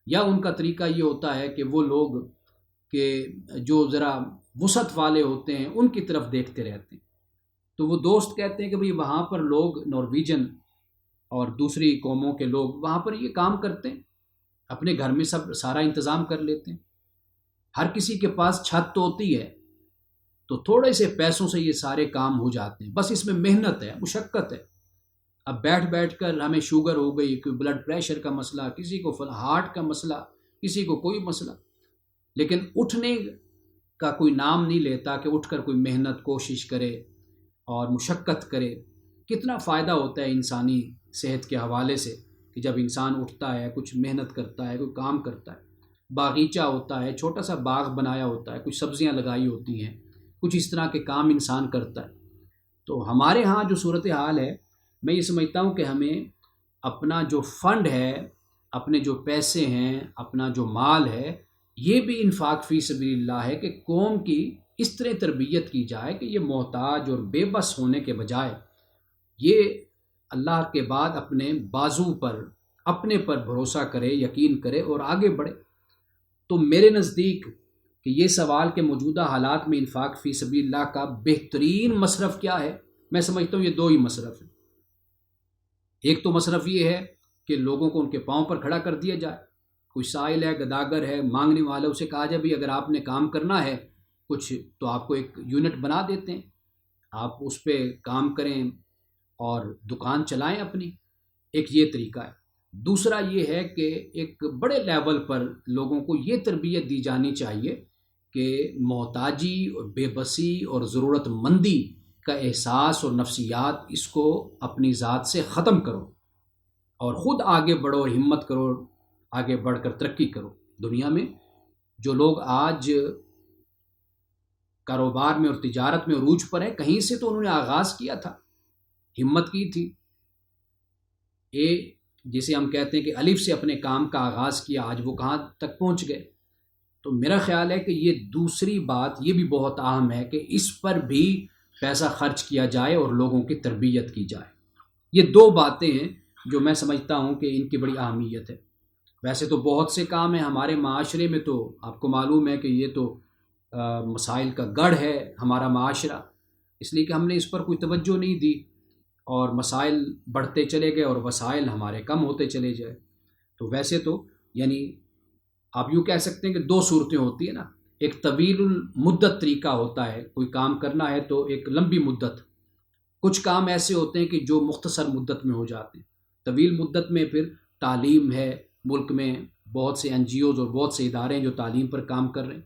یا ان کا طریقہ یہ ہوتا ہے کہ وہ لوگ کہ جو ذرا وسعت والے ہوتے ہیں ان کی طرف دیکھتے رہتے ہیں۔ تو وہ دوست کہتے ہیں کہ بھئی وہاں پر لوگ، نارویجن اور دوسری قوموں کے لوگ وہاں پر یہ کام کرتے ہیں، اپنے گھر میں سب سارا انتظام کر لیتے ہیں، ہر کسی کے پاس چھت تو ہوتی ہے، تو تھوڑے سے پیسوں سے یہ سارے کام ہو جاتے ہیں، بس اس میں محنت ہے، مشقت ہے۔ اب بیٹھ بیٹھ کر ہمیں شوگر ہو گئی، کوئی بلڈ پریشر کا مسئلہ، کسی کو ہارٹ کا مسئلہ، کسی کو کوئی مسئلہ، لیکن اٹھنے کا کوئی نام نہیں لیتا کہ اٹھ کر کوئی محنت، کوشش کرے اور مشقت کرے۔ کتنا فائدہ ہوتا ہے انسانی صحت کے حوالے سے کہ جب انسان اٹھتا ہے، کچھ محنت کرتا ہے، کوئی کام کرتا ہے، باغیچہ ہوتا ہے، چھوٹا سا باغ بنایا ہوتا ہے، کچھ سبزیاں لگائی ہوتی ہیں، کچھ اس طرح کے کام انسان کرتا ہے۔ تو ہمارے ہاں جو صورتحال ہے، میں یہ سمجھتا ہوں کہ ہمیں اپنا جو فنڈ ہے، اپنے جو پیسے ہیں، اپنا جو مال ہے، یہ بھی انفاق فی سبیل اللہ ہے کہ قوم کی اس طرح تربیت کی جائے کہ یہ محتاج اور بے بس ہونے کے بجائے یہ اللہ کے بعد اپنے بازو پر، اپنے پر بھروسہ کرے، یقین کرے اور آگے بڑھے۔ تو میرے نزدیک کہ یہ سوال کہ موجودہ حالات میں انفاق فی سبیل اللہ کا بہترین مصرف کیا ہے، میں سمجھتا ہوں یہ دو ہی مصرف ہیں۔ ایک تو مصرف یہ ہے کہ لوگوں کو ان کے پاؤں پر کھڑا کر دیا جائے، کوئی سائل ہے، گداگر ہے، مانگنے والا، اسے کہا جائے بھی اگر آپ نے کام کرنا ہے کچھ تو آپ کو ایک یونٹ بنا دیتے ہیں، آپ اس پہ کام کریں اور دکان چلائیں اپنی۔ ایک یہ طریقہ ہے۔ دوسرا یہ ہے کہ ایک بڑے لیول پر لوگوں کو یہ تربیت دی جانی چاہیے کہ محتاجی اور بے بسی اور ضرورت مندی کا احساس اور نفسیات، اس کو اپنی ذات سے ختم کرو اور خود آگے بڑھو اور ہمت کرو، آگے بڑھ کر ترقی کرو۔ دنیا میں جو لوگ آج کاروبار میں اور تجارت میں عروج پر ہیں، کہیں سے تو انہوں نے آغاز کیا تھا، ہمت کی تھی، جسے ہم کہتے ہیں کہ الف سے اپنے کام کا آغاز کیا، آج وہ کہاں تک پہنچ گئے۔ تو میرا خیال ہے کہ یہ دوسری بات یہ بھی بہت اہم ہے کہ اس پر بھی پیسہ خرچ کیا جائے اور لوگوں کی تربیت کی جائے۔ یہ دو باتیں ہیں جو میں سمجھتا ہوں کہ ان کی بڑی اہمیت ہے۔ ویسے تو بہت سے کام ہیں ہمارے معاشرے میں، تو آپ کو معلوم ہے کہ یہ تو مسائل کا گڑھ ہے ہمارا معاشرہ، اس لیے کہ ہم نے اس پر کوئی توجہ نہیں دی اور مسائل بڑھتے چلے گئے اور وسائل ہمارے کم ہوتے چلے جائے۔ تو ویسے تو یعنی آپ یوں کہہ سکتے ہیں کہ دو صورتیں ہوتی ہیں نا، ایک طویل المدت طریقہ ہوتا ہے، کوئی کام کرنا ہے تو ایک لمبی مدت، کچھ کام ایسے ہوتے ہیں کہ جو مختصر مدت میں ہو جاتے ہیں۔ طویل مدت میں پھر تعلیم ہے، ملک میں بہت سے NGOs اور بہت سے ادارے ہیں جو تعلیم پر کام کر رہے ہیں،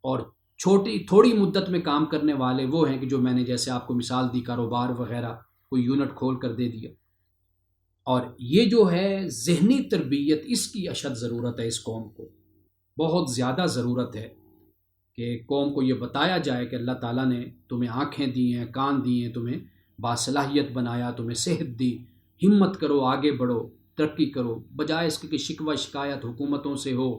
اور تھوڑی مدت میں کام کرنے والے وہ ہیں کہ جو میں نے جیسے آپ کو مثال دی، کاروبار وغیرہ کوئی یونٹ کھول کر دے دیا۔ اور یہ جو ہے ذہنی تربیت، اس کی اشد ضرورت ہے، اس قوم کو بہت زیادہ ضرورت ہے کہ قوم کو یہ بتایا جائے کہ اللہ تعالیٰ نے تمہیں آنکھیں دی ہیں، کان دی ہیں، تمہیں باصلاحیت بنایا، تمہیں صحت دی، ہمت کرو، آگے بڑھو، ترقی کرو، بجائے اس کے کہ شکوہ شکایت حکومتوں سے ہو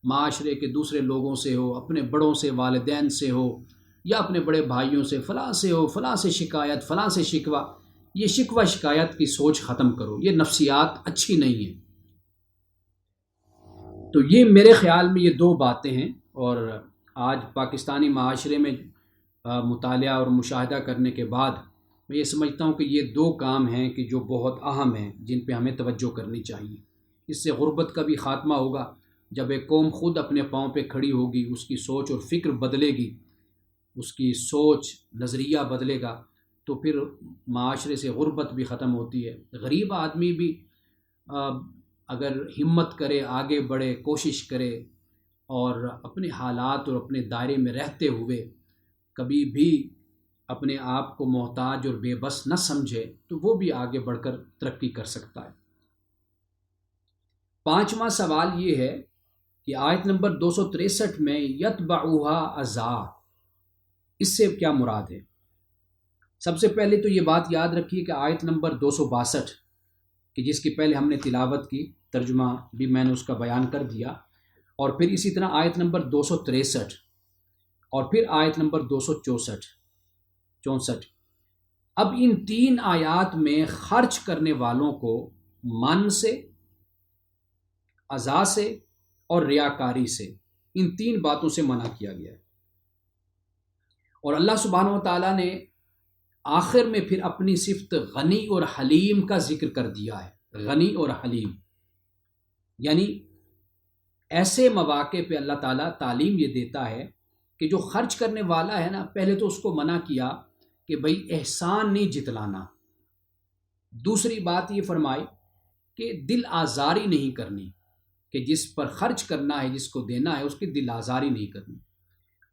معاشرے کے دوسرے لوگوں سے ہو، اپنے بڑوں سے، والدین سے ہو، یا اپنے بڑے بھائیوں سے، فلاں سے ہو، فلاں سے شکایت، فلاں سے شکوہ، یہ شکوہ شکایت کی سوچ ختم کرو، یہ نفسیات اچھی نہیں ہیں۔ تو یہ میرے خیال میں یہ دو باتیں ہیں، اور آج پاکستانی معاشرے میں مطالعہ اور مشاہدہ کرنے کے بعد میں یہ سمجھتا ہوں کہ یہ دو کام ہیں کہ جو بہت اہم ہیں، جن پہ ہمیں توجہ کرنی چاہیے۔ اس سے غربت کا بھی خاتمہ ہوگا۔ جب ایک قوم خود اپنے پاؤں پہ کھڑی ہوگی، اس کی سوچ اور فکر بدلے گی، اس کی سوچ نظریہ بدلے گا، تو پھر معاشرے سے غربت بھی ختم ہوتی ہے۔ غریب آدمی بھی اگر ہمت کرے، آگے بڑھے، کوشش کرے، اور اپنے حالات اور اپنے دائرے میں رہتے ہوئے کبھی بھی اپنے آپ کو محتاج اور بے بس نہ سمجھے، تو وہ بھی آگے بڑھ کر ترقی کر سکتا ہے۔ پانچواں سوال یہ ہے کہ آیت نمبر 263 میں یتبعوہا ازا، اس سے کیا مراد ہے؟ سب سے پہلے تو یہ بات یاد رکھیے کہ آیت نمبر 262 کہ جس کی پہلے ہم نے تلاوت کی، ترجمہ بھی میں نے اس کا بیان کر دیا، اور پھر اسی طرح آیت نمبر 263 اور پھر آیت نمبر 264۔ اب ان تین آیات میں خرچ کرنے والوں کو من سے، عزا سے اور ریاکاری سے، ان تین باتوں سے منع کیا گیا ہے۔ اور اللہ سبحانہ و تعالیٰ نے آخر میں پھر اپنی صفت غنی اور حلیم کا ذکر کر دیا ہے۔ غنی اور حلیم یعنی ایسے مواقع پہ اللہ تعالیٰ تعلیم یہ دیتا ہے کہ جو خرچ کرنے والا ہے نا، پہلے تو اس کو منع کیا کہ بھئی احسان نہیں جتلانا۔ دوسری بات یہ فرمائی کہ دل آزاری نہیں کرنی، کہ جس پر خرچ کرنا ہے، جس کو دینا ہے، اس کی دل آزاری نہیں کرنی۔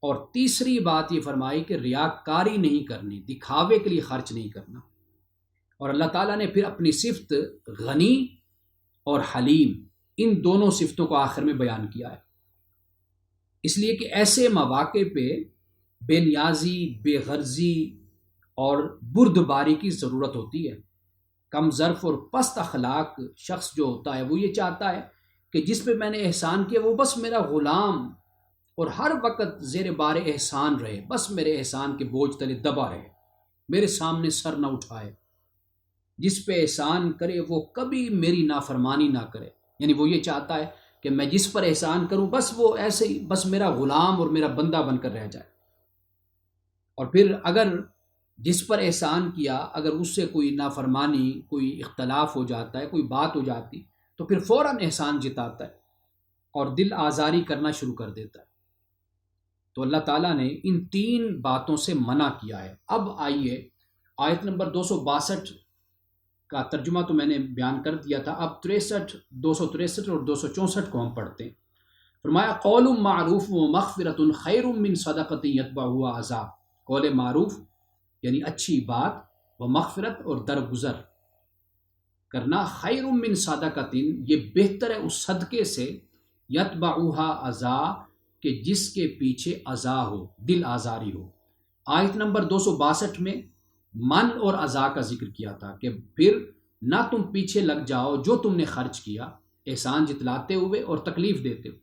اور تیسری بات یہ فرمائی کہ ریاکاری نہیں کرنی، دکھاوے کے لیے خرچ نہیں کرنا۔ اور اللہ تعالیٰ نے پھر اپنی صفت غنی اور حلیم، ان دونوں صفتوں کو آخر میں بیان کیا ہے، اس لیے کہ ایسے مواقع پہ بے نیازی، بے غرضی اور بردباری کی ضرورت ہوتی ہے۔ کم ظرف اور پست اخلاق شخص جو ہوتا ہے وہ یہ چاہتا ہے کہ جس پہ میں نے احسان کیا وہ بس میرا غلام اور ہر وقت زیر بار احسان رہے، بس میرے احسان کے بوجھ تلے دبا رہے، میرے سامنے سر نہ اٹھائے، جس پہ احسان کرے وہ کبھی میری نافرمانی نہ کرے۔ یعنی وہ یہ چاہتا ہے کہ میں جس پر احسان کروں بس وہ ایسے ہی بس میرا غلام اور میرا بندہ بن کر رہ جائے، اور پھر اگر جس پر احسان کیا اگر اس سے کوئی نافرمانی، کوئی اختلاف ہو جاتا ہے، کوئی بات ہو جاتی، تو پھر فوراً احسان جتاتا ہے اور دل آزاری کرنا شروع کر دیتا ہے۔ تو اللہ تعالیٰ نے ان تین باتوں سے منع کیا ہے۔ اب آئیے آیت نمبر 262 کا ترجمہ تو میں نے بیان کر دیا تھا، اب 263 اور 264 کو ہم پڑھتے ہیں۔ فرمایا قول معروف و مغفرۃ خیر من صدقۃ یتبعها اذى، قول معروف یعنی اچھی بات، و مغفرت اور درگزر کرنا، خیر من صدقۃ یہ بہتر ہے اس صدقے سے، یتبعها اذى کہ جس کے پیچھے اذا ہو، دل آزاری ہو۔ آیت نمبر 262 میں من اور اذا کا ذکر کیا تھا کہ پھر نہ تم پیچھے لگ جاؤ جو تم نے خرچ کیا، احسان جتلاتے ہوئے اور تکلیف دیتے ہوئے،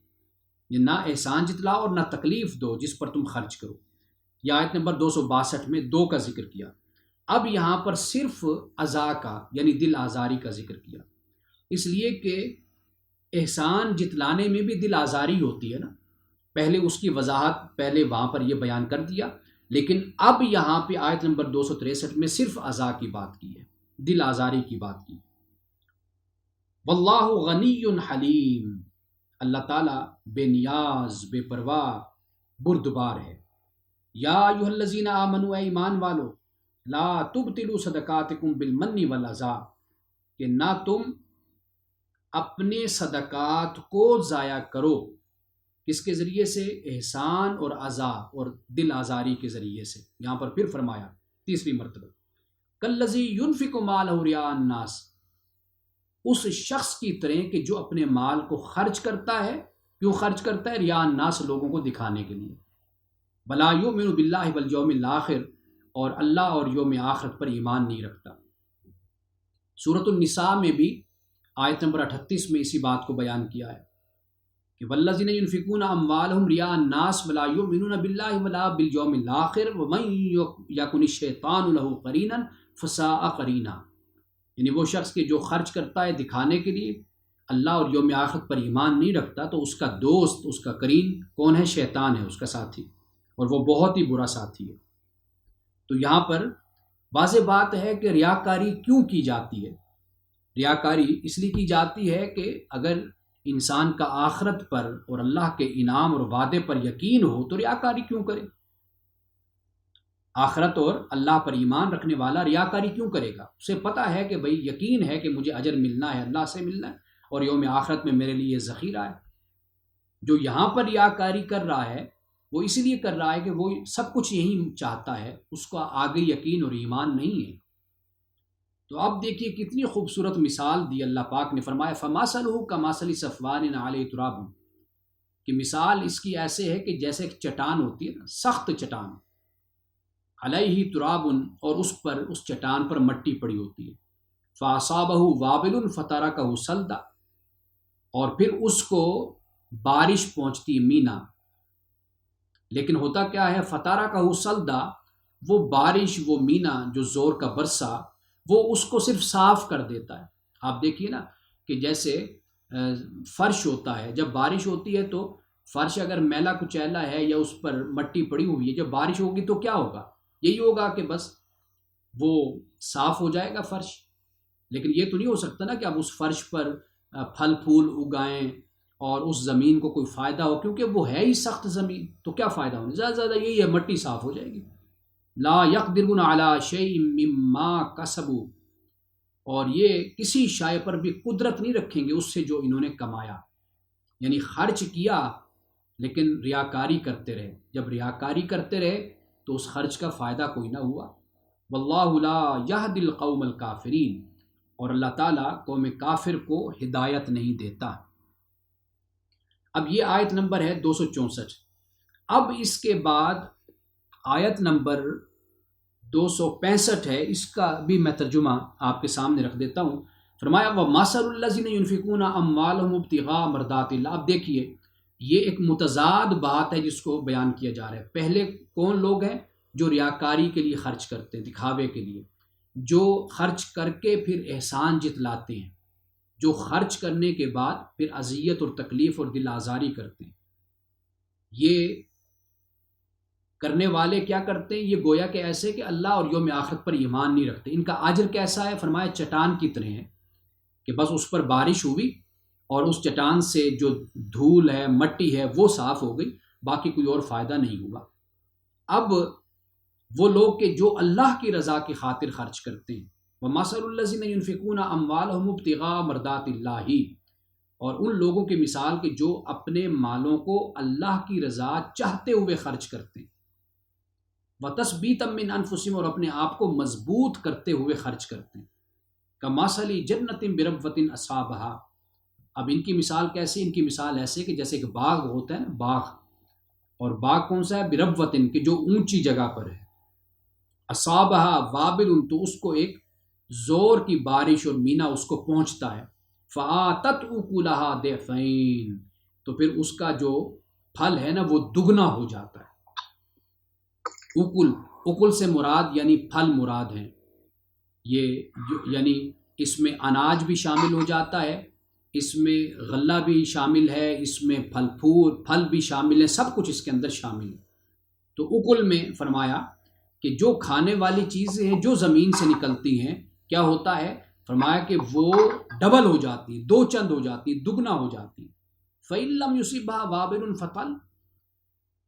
یہ نہ احسان جتلاؤ اور نہ تکلیف دو جس پر تم خرچ کرو۔ یہ آیت نمبر 262 میں دو کا ذکر کیا۔ اب یہاں پر صرف اذا کا یعنی دل آزاری کا ذکر کیا، اس لیے کہ احسان جتلانے میں بھی دل آزاری ہوتی ہے نا، پہلے اس کی وضاحت پہلے وہاں پر یہ بیان کر دیا، لیکن اب یہاں پہ آیت نمبر 263 میں صرف اذا کی بات کی ہے، دل آزاری کی بات کی۔ واللہ غنی حلیم، اللہ تعالیٰ بے نیاز، بے پرواہ، بردبار ہے۔ یا ایھا الذین آمنوا، اے ایمان والو، لا تبطلوا صدقاتکم بالمن والاذی، کہ نہ تم اپنے صدقات کو ضائع کرو، کس کے ذریعے سے؟ احسان اور عزا اور دل آزاری کے ذریعے سے۔ یہاں پر پھر فرمایا تیسری مرتبہ کالذی ينفق مالہ رئاء الناس، اس شخص کی طرح کہ جو اپنے مال کو خرچ کرتا ہے، کیوں خرچ کرتا ہے؟ رئاء الناس، لوگوں کو دکھانے کے لیے، ولا یؤمن باللہ والیوم الآخر، اور اللہ اور یوم آخرت پر ایمان نہیں رکھتا۔ سورۃ النساء میں بھی آیت نمبر 38 میں اسی بات کو بیان کیا ہے کہ والذین ینفقون اموالہم رئاء الناس ولا یؤمنون باللہ ولا بالیوم الآخر ومن یکن الشیطان لہ قرینا فساء قرینا، یعنی وہ شخص کہ جو خرچ کرتا ہے دکھانے کے لیے، اللہ اور یوم آخرت پر ایمان نہیں رکھتا، تو اس کا دوست، اس کا قرین کون ہے؟ شیطان ہے، اس کا ساتھی، اور وہ بہت ہی برا ساتھی ہے۔ تو یہاں پر واضح بات ہے کہ ریاکاری کیوں کی جاتی ہے؟ ریاکاری اس لیے کی جاتی ہے کہ اگر انسان کا آخرت پر اور اللہ کے انعام اور وعدے پر یقین ہو تو ریاکاری کیوں کرے؟ آخرت اور اللہ پر ایمان رکھنے والا ریاکاری کیوں کرے گا؟ اسے پتہ ہے کہ بھئی یقین ہے کہ مجھے اجر ملنا ہے، اللہ سے ملنا ہے، اور یوم آخرت میں میرے لیے یہ ذخیرہ ہے۔ جو یہاں پر ریاکاری کر رہا ہے وہ اس لیے کر رہا ہے کہ وہ سب کچھ یہی چاہتا ہے، اس کا آگے یقین اور ایمان نہیں ہے۔ تو اب دیکھیے کتنی خوبصورت مثال دی اللہ پاک نے، فرمایا فَمَثَلُهُ كَمَثَلِ صَفْوَانٍ عَلَيْهِ تُرَابٌ، کہ مثال اس کی ایسے ہے کہ جیسے ایک چٹان ہوتی ہے نا، سخت چٹان، علیہ تراب، اور اس پر، اس چٹان پر مٹی پڑی ہوتی ہے، فَأَصَابَهُ وَابِلٌ فَتَرَكَهُ صَلْدًا، اور پھر اس کو بارش پہنچتی مینا، لیکن ہوتا کیا ہے؟ فَتَرَكَهُ صَلْدًا، وہ بارش، وہ مینا جو زور کا برسا، وہ اس کو صرف صاف کر دیتا ہے۔ آپ دیکھیے نا کہ جیسے فرش ہوتا ہے، جب بارش ہوتی ہے تو فرش اگر میلا کچیلا ہے یا اس پر مٹی پڑی ہوئی ہے، جب بارش ہوگی تو کیا ہوگا؟ یہی ہوگا کہ بس وہ صاف ہو جائے گا فرش، لیکن یہ تو نہیں ہو سکتا نا کہ اب اس فرش پر پھل پھول اگائیں اور اس زمین کو کوئی فائدہ ہو، کیونکہ وہ ہے ہی سخت زمین، تو کیا فائدہ ہونے؟ زیادہ زیادہ یہی ہے، مٹی صاف ہو جائے گی۔ لا یقدرون علی شیء مما کسبوا، اور یہ کسی شے پر بھی قدرت نہیں رکھیں گے اس سے جو انہوں نے کمایا، یعنی خرچ کیا لیکن ریاکاری کرتے رہے، جب ریاکاری کرتے رہے تو اس خرچ کا فائدہ کوئی نہ ہوا۔ واللہ لا یہدی القوم الکافرین، اور اللہ تعالیٰ قوم کافر کو ہدایت نہیں دیتا۔ اب یہ آیت نمبر ہے 264۔ اب اس کے بعد آیت نمبر 265 ہے، اس کا بھی میں ترجمہ آپ کے سامنے رکھ دیتا ہوں۔ فرمایا وَمَثَلُ الَّذِينَ يُنْفِقُونَ أَمْوَالَهُمْ ابْتِغَاءَ مَرْضَاتِ اللَّهِ۔ اب دیکھیے یہ ایک متضاد بات ہے جس کو بیان کیا جا رہا ہے۔ پہلے کون لوگ ہیں؟ جو ریاکاری کے لیے خرچ کرتے ہیں، دکھاوے کے لیے، جو خرچ کر کے پھر احسان جتلاتے ہیں، جو خرچ کرنے کے بعد پھر اذیت اور تکلیف اور دل آزاری کرتے ہیں۔ یہ کرنے والے کیا کرتے ہیں؟ یہ گویا کہ ایسے کہ اللہ اور یوم آخرت پر ایمان نہیں رکھتے۔ ان کا اجر کیسا ہے؟ فرمایا چٹان کی طرح ہے کہ بس اس پر بارش ہوئی اور اس چٹان سے جو دھول ہے، مٹی ہے، وہ صاف ہو گئی، باقی کوئی اور فائدہ نہیں ہوا۔ اب وہ لوگ کہ جو اللہ کی رضا کی خاطر خرچ کرتے ہیں، وَمَثَلُ الَّذِينَ يُنْفِقُونَ أَمْوَالَهُمْ ابْتِغَاءَ مَرْضَاتِ اللَّهِ، اور ان لوگوں کے مثال کہ جو اپنے مالوں کو اللہ کی رضا چاہتے ہوئے خرچ کرتے ہیں، وَتَثْبِيتًا مِّنْ أَنفُسِهِمْ، اور اپنے آپ کو مضبوط کرتے ہوئے خرچ کرتے ہیں، كَمَثَلِ جَنَّةٍ بِرَبْوَةٍ أَصَابَهَا۔ اب ان کی مثال کیسے؟ ان کی مثال ایسے کہ جیسے ایک باغ ہوتا ہے نا، باغ، اور باغ کون سا ہے؟ بِرَبْوَةٍ، کہ جو اونچی جگہ پر ہے، أَصَابَهَا وَابِلٌ، تو اس کو ایک زور کی بارش اور مینا اس کو پہنچتا ہے، فَآتَتْ أُكُلَهَا ضِعْفَيْنِ، تو پھر اس کا جو پھل ہے نا وہ دگنا ہو جاتا ہے۔ اکل سے مراد یعنی پھل مراد ہیں، یہ یعنی اس میں اناج بھی شامل ہو جاتا ہے، اس میں غلہ بھی شامل ہے، اس میں پھل بھی شامل ہے، سب کچھ اس کے اندر شامل ہے۔ تو اکل میں فرمایا کہ جو کھانے والی چیزیں ہیں جو زمین سے نکلتی ہیں، کیا ہوتا ہے؟ فرمایا کہ وہ ڈبل ہو جاتی ہیں، دو چند ہو جاتی ہیں، دگنا ہو جاتی ہیں۔ فَإِن لَّمْ يُصِبْهَا وَابِلٌ فَطَلٌ،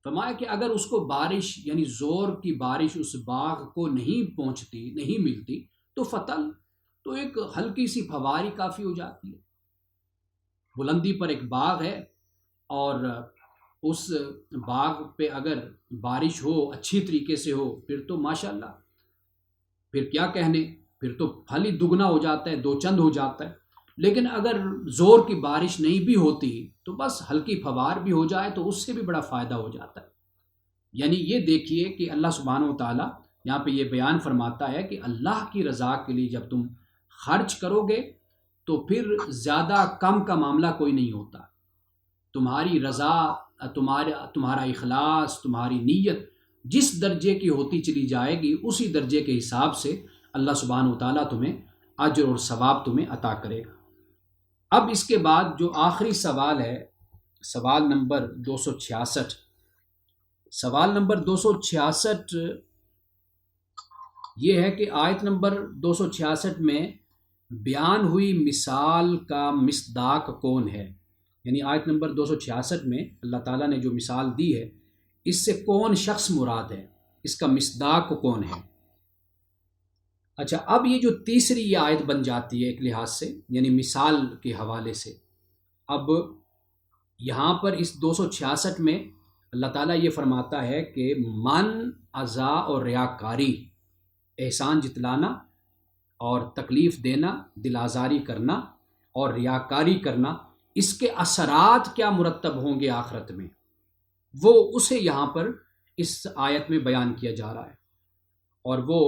فرمایا کہ اگر اس کو بارش یعنی زور کی بارش اس باغ کو نہیں پہنچتی، نہیں ملتی، تو فطل، تو ایک ہلکی سی پھواری کافی ہو جاتی ہے۔ بلندی پر ایک باغ ہے اور اس باغ پہ اگر بارش ہو، اچھی طریقے سے ہو، پھر تو ماشاءاللہ، پھر کیا کہنے، پھر تو پھل ہی دگنا ہو جاتا ہے، دو چند ہو جاتا ہے۔ لیکن اگر زور کی بارش نہیں بھی ہوتی تو بس ہلکی پھوار بھی ہو جائے تو اس سے بھی بڑا فائدہ ہو جاتا ہے۔ یعنی یہ دیکھیے کہ اللہ سبحانہ و تعالیٰ یہاں پہ یہ بیان فرماتا ہے کہ اللہ کی رضا کے لیے جب تم خرچ کرو گے تو پھر زیادہ کم کا معاملہ کوئی نہیں ہوتا، تمہاری رضا، تمہارا اخلاص، تمہاری نیت جس درجے کی ہوتی چلی جائے گی، اسی درجے کے حساب سے اللہ سبحانہ و تعالیٰ تمہیں اجر اور ثواب تمہیں عطا کرے گا۔ اب اس کے بعد جو آخری سوال ہے، سوال نمبر 266، سوال نمبر 266 یہ ہے کہ آیت نمبر 266 میں بیان ہوئی مثال کا مصداق کون ہے؟ یعنی آیت نمبر 266 میں اللہ تعالیٰ نے جو مثال دی ہے، اس سے کون شخص مراد ہے، اس کا مصداق کون ہے؟ اچھا، اب یہ جو تیسری یہ آیت بن جاتی ہے ایک لحاظ سے، یعنی مثال کے حوالے سے، اب یہاں پر اس 266 میں اللہ تعالیٰ یہ فرماتا ہے کہ من، ازا اور ریاکاری، احسان جتلانا اور تکلیف دینا، دل آزاری کرنا اور ریاکاری کرنا، اس کے اثرات کیا مرتب ہوں گے آخرت میں، وہ اسے یہاں پر اس آیت میں بیان کیا جا رہا ہے۔ اور وہ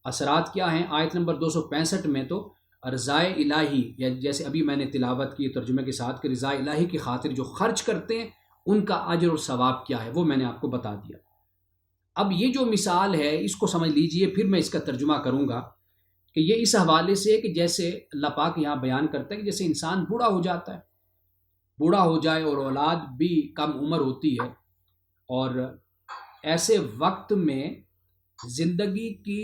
اثرات کیا ہیں؟ آیت نمبر 265 میں تو رضائے الہی، یا جیسے ابھی میں نے تلاوت کی ترجمے کے ساتھ کہ رضائے الہی کی خاطر جو خرچ کرتے ہیں ان کا اجر اور ثواب کیا ہے، وہ میں نے آپ کو بتا دیا۔ اب یہ جو مثال ہے اس کو سمجھ لیجئے، پھر میں اس کا ترجمہ کروں گا کہ یہ اس حوالے سے کہ جیسے اللہ پاک یہاں بیان کرتا ہے کہ جیسے انسان بوڑھا ہو جاتا ہے، بوڑھا ہو جائے اور اولاد بھی کم عمر ہوتی ہے، اور ایسے وقت میں زندگی کی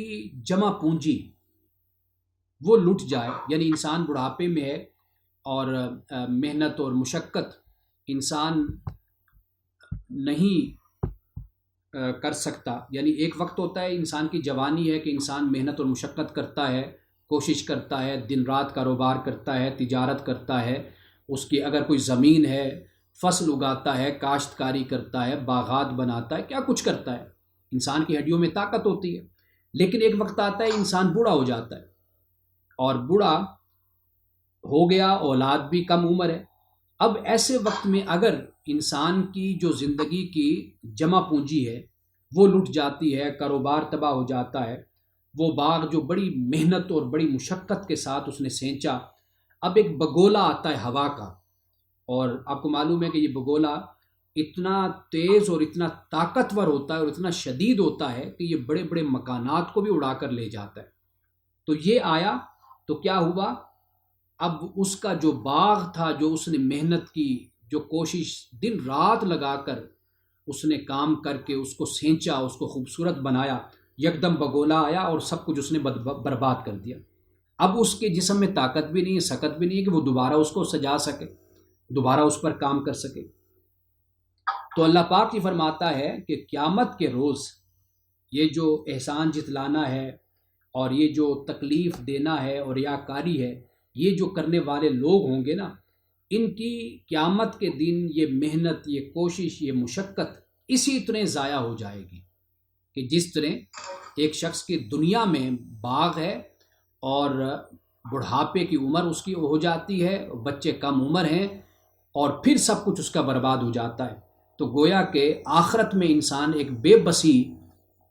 جمع پونجی وہ لٹ جائے، یعنی انسان بڑھاپے میں ہے اور محنت اور مشقت انسان نہیں کر سکتا، یعنی ایک وقت ہوتا ہے انسان کی جوانی ہے کہ انسان محنت اور مشقت کرتا ہے، کوشش کرتا ہے، دن رات کاروبار کرتا ہے، تجارت کرتا ہے، اس کی اگر کوئی زمین ہے فصل اگاتا ہے، کاشتکاری کرتا ہے، باغات بناتا ہے، کیا کچھ کرتا ہے، انسان کی ہڈیوں میں طاقت ہوتی ہے۔ لیکن ایک وقت آتا ہے انسان بوڑھا ہو جاتا ہے، اور بوڑھا ہو گیا، اولاد بھی کم عمر ہے۔ اب ایسے وقت میں اگر انسان کی جو زندگی کی جمع پونجی ہے وہ لٹ جاتی ہے، کاروبار تباہ ہو جاتا ہے، وہ باغ جو بڑی محنت اور بڑی مشقت کے ساتھ اس نے سینچا، اب ایک بگولا آتا ہے ہوا کا، اور آپ کو معلوم ہے کہ یہ بگولا اتنا تیز اور اتنا طاقتور ہوتا ہے اور اتنا شدید ہوتا ہے کہ یہ بڑے بڑے مکانات کو بھی اڑا کر لے جاتا ہے۔ تو یہ آیا تو کیا ہوا؟ اب اس کا جو باغ تھا، جو اس نے محنت کی، جو کوشش دن رات لگا کر اس نے کام کر کے اس کو سینچا، اس کو خوبصورت بنایا، یکدم بگولا آیا اور سب کچھ اس نے برباد کر دیا۔ اب اس کے جسم میں طاقت بھی نہیں ہے، سکت بھی نہیں ہے کہ وہ دوبارہ اس کو سجا سکے، دوبارہ اس پر کام کر سکے۔ تو اللہ پاک یہ فرماتا ہے کہ قیامت کے روز یہ جو احسان جتلانا ہے اور یہ جو تکلیف دینا ہے اور ریاکاری ہے، یہ جو کرنے والے لوگ ہوں گے نا، ان کی قیامت کے دن یہ محنت، یہ کوشش، یہ مشقت اسی طرح ضائع ہو جائے گی کہ جس طرح ایک شخص کی دنیا میں باغ ہے اور بڑھاپے کی عمر اس کی ہو جاتی ہے، بچے کم عمر ہیں اور پھر سب کچھ اس کا برباد ہو جاتا ہے۔ تو گویا کہ آخرت میں انسان ایک بے بسی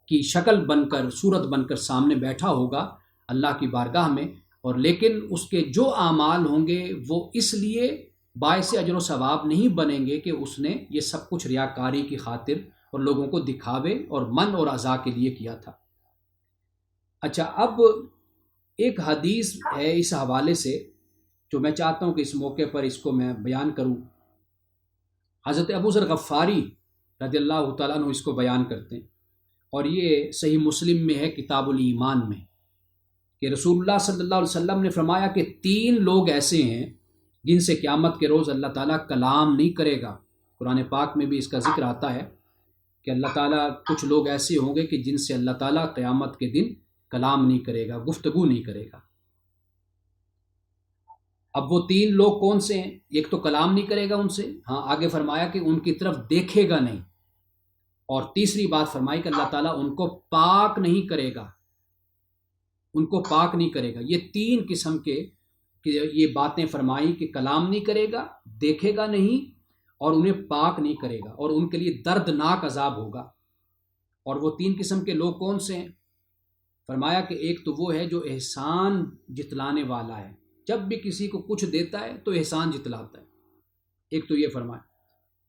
کی شکل بن کر، صورت بن کر سامنے بیٹھا ہوگا اللہ کی بارگاہ میں، اور لیکن اس کے جو اعمال ہوں گے وہ اس لیے باعث اجر و ثواب نہیں بنیں گے کہ اس نے یہ سب کچھ ریاکاری کی خاطر اور لوگوں کو دکھاوے اور من اور اذا کے لیے کیا تھا۔ اچھا، اب ایک حدیث ہے اس حوالے سے جو میں چاہتا ہوں کہ اس موقع پر اس کو میں بیان کروں۔ حضرت ابو ذر غفاری رضی اللہ تعالیٰ عنہ اس کو بیان کرتے ہیں، اور یہ صحیح مسلم میں ہے کتاب الایمان میں، کہ رسول اللہ صلی اللہ علیہ وسلم نے فرمایا کہ 3 لوگ ایسے ہیں جن سے قیامت کے روز اللہ تعالیٰ کلام نہیں کرے گا۔ قرآن پاک میں بھی اس کا ذکر آتا ہے کہ اللہ تعالیٰ کچھ لوگ ایسے ہوں گے کہ جن سے اللہ تعالیٰ قیامت کے دن کلام نہیں کرے گا، گفتگو نہیں کرے گا۔ اب وہ 3 لوگ کون سے ہیں؟ ایک تو کلام نہیں کرے گا ان سے، ہاں آگے فرمایا کہ ان کی طرف دیکھے گا نہیں، اور تیسری بات فرمائی کہ اللہ تعالیٰ ان کو پاک نہیں کرے گا، ان کو پاک نہیں کرے گا۔ یہ 3 قسم کے کہ یہ باتیں فرمائی کہ کلام نہیں کرے گا، دیکھے گا نہیں، اور انہیں پاک نہیں کرے گا، اور ان کے لیے دردناک عذاب ہوگا۔ اور وہ 3 قسم کے لوگ کون سے ہیں؟ فرمایا کہ ایک تو وہ ہے جو احسان جتلانے والا ہے، جب بھی کسی کو کچھ دیتا ہے تو احسان جتلاتا ہے، ایک تو یہ فرمایا۔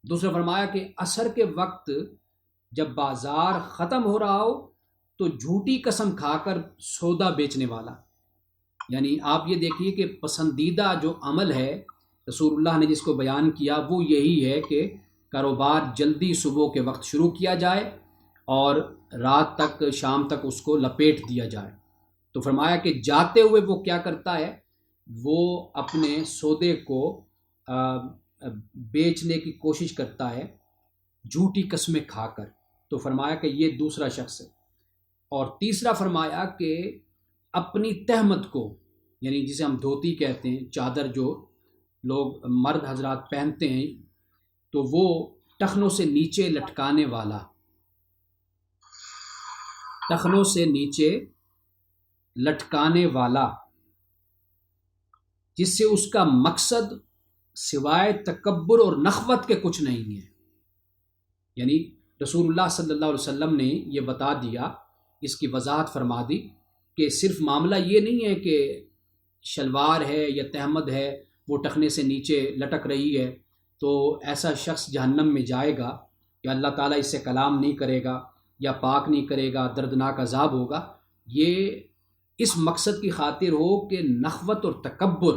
دوسرا فرمایا کہ عصر کے وقت جب بازار ختم ہو رہا ہو تو جھوٹی قسم کھا کر سودا بیچنے والا، یعنی آپ یہ دیکھیے کہ پسندیدہ جو عمل ہے رسول اللہ نے جس کو بیان کیا وہ یہی ہے کہ کاروبار جلدی صبح کے وقت شروع کیا جائے اور رات تک شام تک اس کو لپیٹ دیا جائے۔ تو فرمایا کہ جاتے ہوئے وہ کیا کرتا ہے، وہ اپنے سودے کو بیچنے کی کوشش کرتا ہے جھوٹی قسمیں کھا کر۔ تو فرمایا کہ یہ دوسرا شخص ہے۔ اور تیسرا فرمایا کہ اپنی تہمت کو، یعنی جسے ہم دھوتی کہتے ہیں، چادر جو لوگ مرد حضرات پہنتے ہیں، تو وہ ٹخنوں سے نیچے لٹکانے والا، ٹخنوں سے نیچے لٹکانے والا، جس سے اس کا مقصد سوائے تکبر اور نخوت کے کچھ نہیں ہے۔ یعنی رسول اللہ صلی اللہ علیہ وسلم نے یہ بتا دیا، اس کی وضاحت فرما دی کہ صرف معاملہ یہ نہیں ہے کہ شلوار ہے یا تہمد ہے وہ ٹخنے سے نیچے لٹک رہی ہے تو ایسا شخص جہنم میں جائے گا یا اللہ تعالیٰ اس سے کلام نہیں کرے گا یا پاک نہیں کرے گا، دردناک عذاب ہوگا۔ یہ اس مقصد کی خاطر ہو کہ نخوت اور تکبر،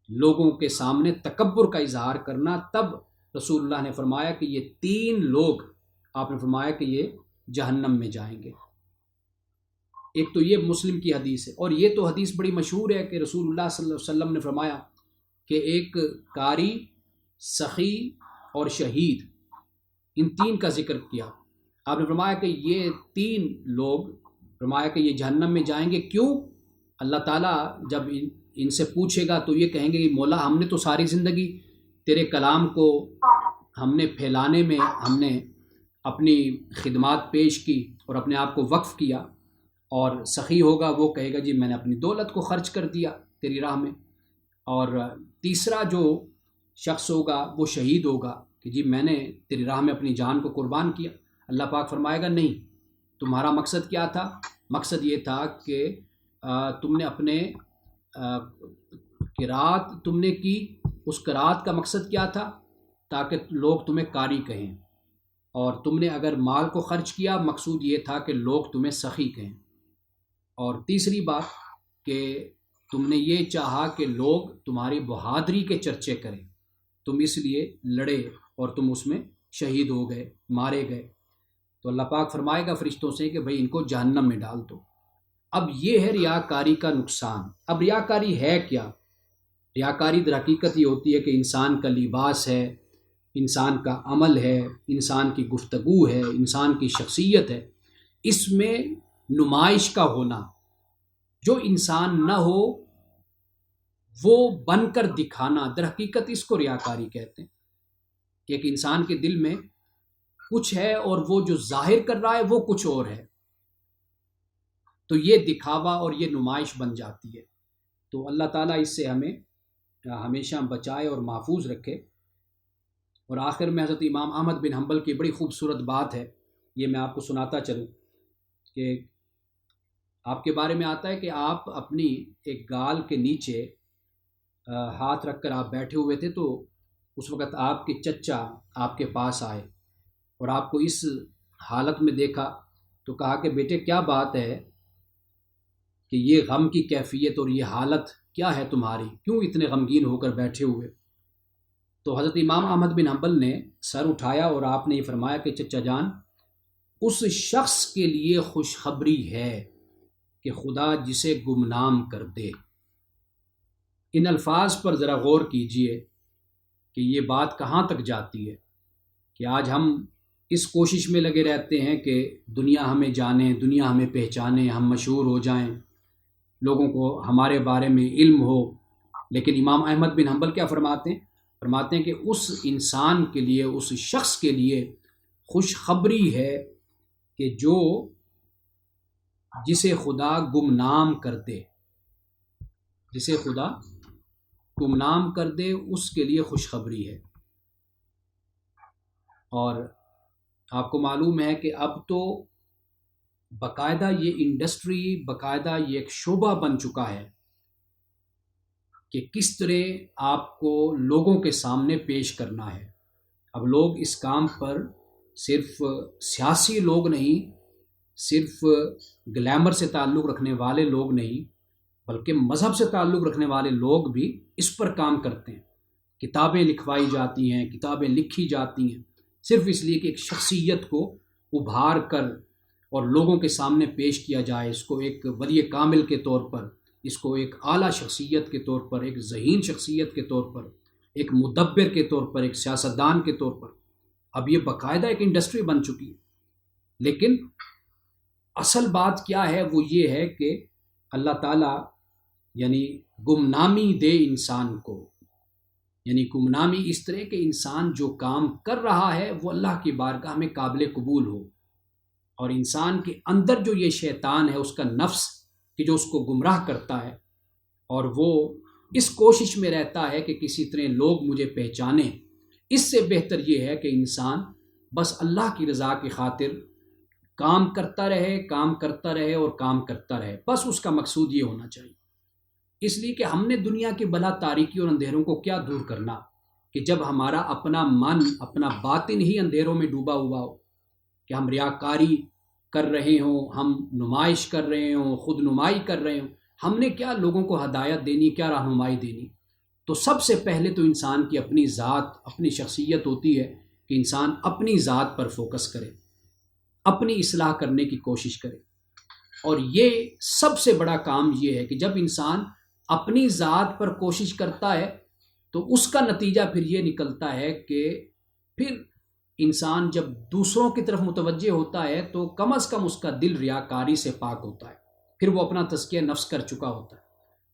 لوگوں کے سامنے تکبر کا اظہار کرنا، تب رسول اللہ نے فرمایا کہ یہ 3 لوگ، آپ نے فرمایا کہ یہ جہنم میں جائیں گے۔ ایک تو یہ مسلم کی حدیث ہے، اور یہ تو حدیث بڑی مشہور ہے کہ رسول اللہ صلی اللہ علیہ وسلم نے فرمایا کہ ایک قاری، سخی اور شہید، ان 3 کا ذکر کیا۔ آپ نے فرمایا کہ یہ 3 لوگ، فرمایا کہ یہ جہنم میں جائیں گے۔ کیوں؟ اللہ تعالیٰ جب ان سے پوچھے گا تو یہ کہیں گے کہ مولا ہم نے تو ساری زندگی تیرے کلام کو ہم نے پھیلانے میں ہم نے اپنی خدمات پیش کی اور اپنے آپ کو وقف کیا، اور سخی ہوگا وہ کہے گا جی میں نے اپنی دولت کو خرچ کر دیا تیری راہ میں، اور تیسرا جو شخص ہوگا وہ شہید ہوگا کہ جی میں نے تیری راہ میں اپنی جان کو قربان کیا۔ اللہ پاک فرمائے گا نہیں، تمہارا مقصد کیا تھا؟ مقصد یہ تھا کہ تم نے اپنے قرات تم نے کی، اس قرات کا مقصد کیا تھا؟ تاکہ لوگ تمہیں قاری کہیں، اور تم نے اگر مال کو خرچ کیا، مقصود یہ تھا کہ لوگ تمہیں سخی کہیں۔ اور تیسری بات کہ تم نے یہ چاہا کہ لوگ تمہاری بہادری کے چرچے کریں، تم اس لیے لڑے اور تم اس میں شہید ہو گئے، مارے گئے۔ تو اللہ پاک فرمائے گا فرشتوں سے کہ بھئی ان کو جہنم میں ڈال دو۔ اب یہ ہے ریاکاری کا نقصان۔ اب ریاکاری ہے کیا؟ ریاکاری در حقیقت یہ ہوتی ہے کہ انسان کا لباس ہے، انسان کا عمل ہے، انسان کی گفتگو ہے، انسان کی شخصیت ہے، اس میں نمائش کا ہونا۔ جو انسان نہ ہو وہ بن کر دکھانا، در حقیقت اس کو ریاکاری کہتے ہیں۔ ایک انسان کے دل میں کچھ ہے اور وہ جو ظاہر کر رہا ہے وہ کچھ اور ہے، تو یہ دکھاوا اور یہ نمائش بن جاتی ہے۔ تو اللہ تعالیٰ اس سے ہمیں ہمیشہ بچائے اور محفوظ رکھے۔ اور آخر میں حضرت امام احمد بن حنبل کی بڑی خوبصورت بات ہے، یہ میں آپ کو سناتا چلوں کہ آپ کے بارے میں آتا ہے کہ آپ اپنی ایک گال کے نیچے ہاتھ رکھ کر آپ بیٹھے ہوئے تھے، تو اس وقت آپ کے چچا آپ کے پاس آئے اور آپ کو اس حالت میں دیکھا تو کہا کہ بیٹے کیا بات ہے کہ یہ غم کی کیفیت اور یہ حالت کیا ہے تمہاری، کیوں اتنے غمگین ہو کر بیٹھے ہوئے؟ تو حضرت امام احمد بن حنبل نے سر اٹھایا اور آپ نے یہ فرمایا کہ چچا جان، اس شخص کے لیے خوشخبری ہے کہ خدا جسے گمنام کر دے۔ ان الفاظ پر ذرا غور کیجئے کہ یہ بات کہاں تک جاتی ہے کہ آج ہم اس کوشش میں لگے رہتے ہیں کہ دنیا ہمیں جانے، دنیا ہمیں پہچانے، ہم مشہور ہو جائیں، لوگوں کو ہمارے بارے میں علم ہو۔ لیکن امام احمد بن حنبل کیا فرماتے ہیں؟ فرماتے ہیں کہ اس انسان کے لیے، اس شخص کے لیے خوشخبری ہے کہ جو جسے خدا گمنام کر دے، جسے خدا گمنام کر دے اس کے لیے خوشخبری ہے۔ اور آپ کو معلوم ہے کہ اب تو باقاعدہ یہ انڈسٹری، باقاعدہ یہ ایک شعبہ بن چکا ہے کہ کس طرح آپ کو لوگوں کے سامنے پیش کرنا ہے۔ اب لوگ اس کام پر صرف سیاسی لوگ نہیں، صرف گلیمر سے تعلق رکھنے والے لوگ نہیں، بلکہ مذہب سے تعلق رکھنے والے لوگ بھی اس پر کام کرتے ہیں۔ کتابیں لکھوائی جاتی ہیں، کتابیں لکھی جاتی ہیں، صرف اس لیے کہ ایک شخصیت کو ابھار کر اور لوگوں کے سامنے پیش کیا جائے، اس کو ایک ولی کامل کے طور پر، اس کو ایک اعلیٰ شخصیت کے طور پر، ایک ذہین شخصیت کے طور پر، ایک مدبر کے طور پر، ایک سیاستدان کے طور پر۔ اب یہ باقاعدہ ایک انڈسٹری بن چکی ہے۔ لیکن اصل بات کیا ہے؟ وہ یہ ہے کہ اللہ تعالیٰ یعنی گمنامی دے انسان کو، یعنی گمنامی اس طرح کہ انسان جو کام کر رہا ہے وہ اللہ کی بارگاہ میں قابل قبول ہو، اور انسان کے اندر جو یہ شیطان ہے، اس کا نفس کہ جو اس کو گمراہ کرتا ہے، اور وہ اس کوشش میں رہتا ہے کہ کسی طرح لوگ مجھے پہچانیں، اس سے بہتر یہ ہے کہ انسان بس اللہ کی رضا کی خاطر کام کرتا رہے، کام کرتا رہے اور کام کرتا رہے، بس اس کا مقصود یہ ہونا چاہیے۔ اس لیے کہ ہم نے دنیا کی بلا تاریکی اور اندھیروں کو کیا دور کرنا کہ جب ہمارا اپنا من، اپنا باطن ہی اندھیروں میں ڈوبا ہوا ہو، کہ ہم ریاکاری کر رہے ہوں، ہم نمائش کر رہے ہوں، خود نمائی کر رہے ہوں، ہم نے کیا لوگوں کو ہدایت دینی، کیا رہنمائی دینی؟ تو سب سے پہلے تو انسان کی اپنی ذات، اپنی شخصیت ہوتی ہے کہ انسان اپنی ذات پر فوکس کرے، اپنی اصلاح کرنے کی کوشش کرے۔ اور یہ سب سے بڑا کام یہ ہے کہ جب انسان اپنی ذات پر کوشش کرتا ہے تو اس کا نتیجہ پھر یہ نکلتا ہے کہ پھر انسان جب دوسروں کی طرف متوجہ ہوتا ہے تو کم از کم اس کا دل ریاکاری سے پاک ہوتا ہے، پھر وہ اپنا تزکیہ نفس کر چکا ہوتا ہے۔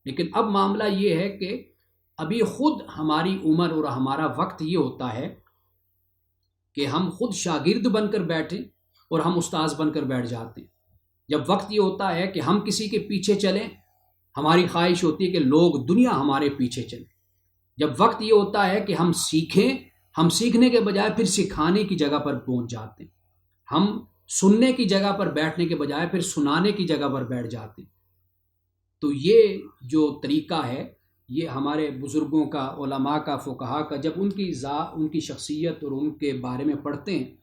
لیکن اب معاملہ یہ ہے کہ ابھی خود ہماری عمر اور ہمارا وقت یہ ہوتا ہے کہ ہم خود شاگرد بن کر بیٹھیں اور ہم استاذ بن کر بیٹھ جاتے ہیں۔ جب وقت یہ ہوتا ہے کہ ہم کسی کے پیچھے چلیں، ہماری خواہش ہوتی ہے کہ لوگ، دنیا ہمارے پیچھے چلے۔ جب وقت یہ ہوتا ہے کہ ہم سیکھیں، ہم سیکھنے کے بجائے پھر سکھانے کی جگہ پر پہنچ جاتے ہیں۔ ہم سننے کی جگہ پر بیٹھنے کے بجائے پھر سنانے کی جگہ پر بیٹھ جاتے ہیں۔ تو یہ جو طریقہ ہے، یہ ہمارے بزرگوں کا، علماء کا، فقہا کا، جب ان کی شخصیت اور ان کے بارے میں پڑھتے ہیں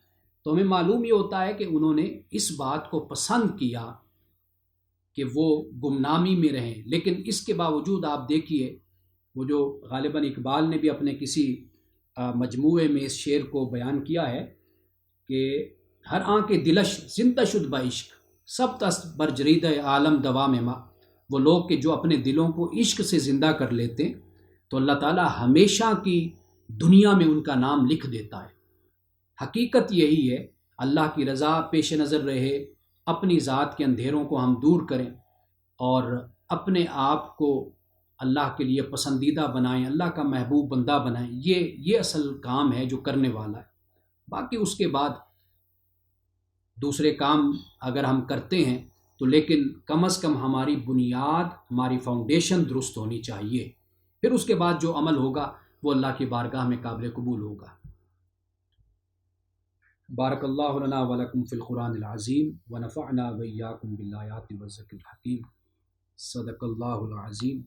تو ہمیں معلوم یہ ہوتا ہے کہ انہوں نے اس بات کو پسند کیا کہ وہ گمنامی میں رہیں۔ لیکن اس کے باوجود آپ دیکھیے، وہ جو غالباً اقبال نے بھی اپنے کسی مجموعے میں اس شعر کو بیان کیا ہے کہ ہر آنکھ دلش زندہ شد بعشق، سب تست بر جرید عالم دوام ما۔ وہ لوگ کہ جو اپنے دلوں کو عشق سے زندہ کر لیتے ہیں تو اللہ تعالیٰ ہمیشہ کی دنیا میں ان کا نام لکھ دیتا ہے۔ حقیقت یہی ہے، اللہ کی رضا پیش نظر رہے، اپنی ذات کے اندھیروں کو ہم دور کریں اور اپنے آپ کو اللہ کے لیے پسندیدہ بنائیں، اللہ کا محبوب بندہ بنائیں۔ یہ اصل کام ہے جو کرنے والا ہے۔ باقی اس کے بعد دوسرے کام اگر ہم کرتے ہیں تو لیکن کم از کم ہماری بنیاد، ہماری فاؤنڈیشن درست ہونی چاہیے، پھر اس کے بعد جو عمل ہوگا وہ اللہ کی بارگاہ میں قابل قبول ہوگا۔ بارک اللہ لنا ولکم فی القرآن العظیم ونفعنا وإیاکم بالآیات والذکر الحکیم۔ صدق اللہ العظیم۔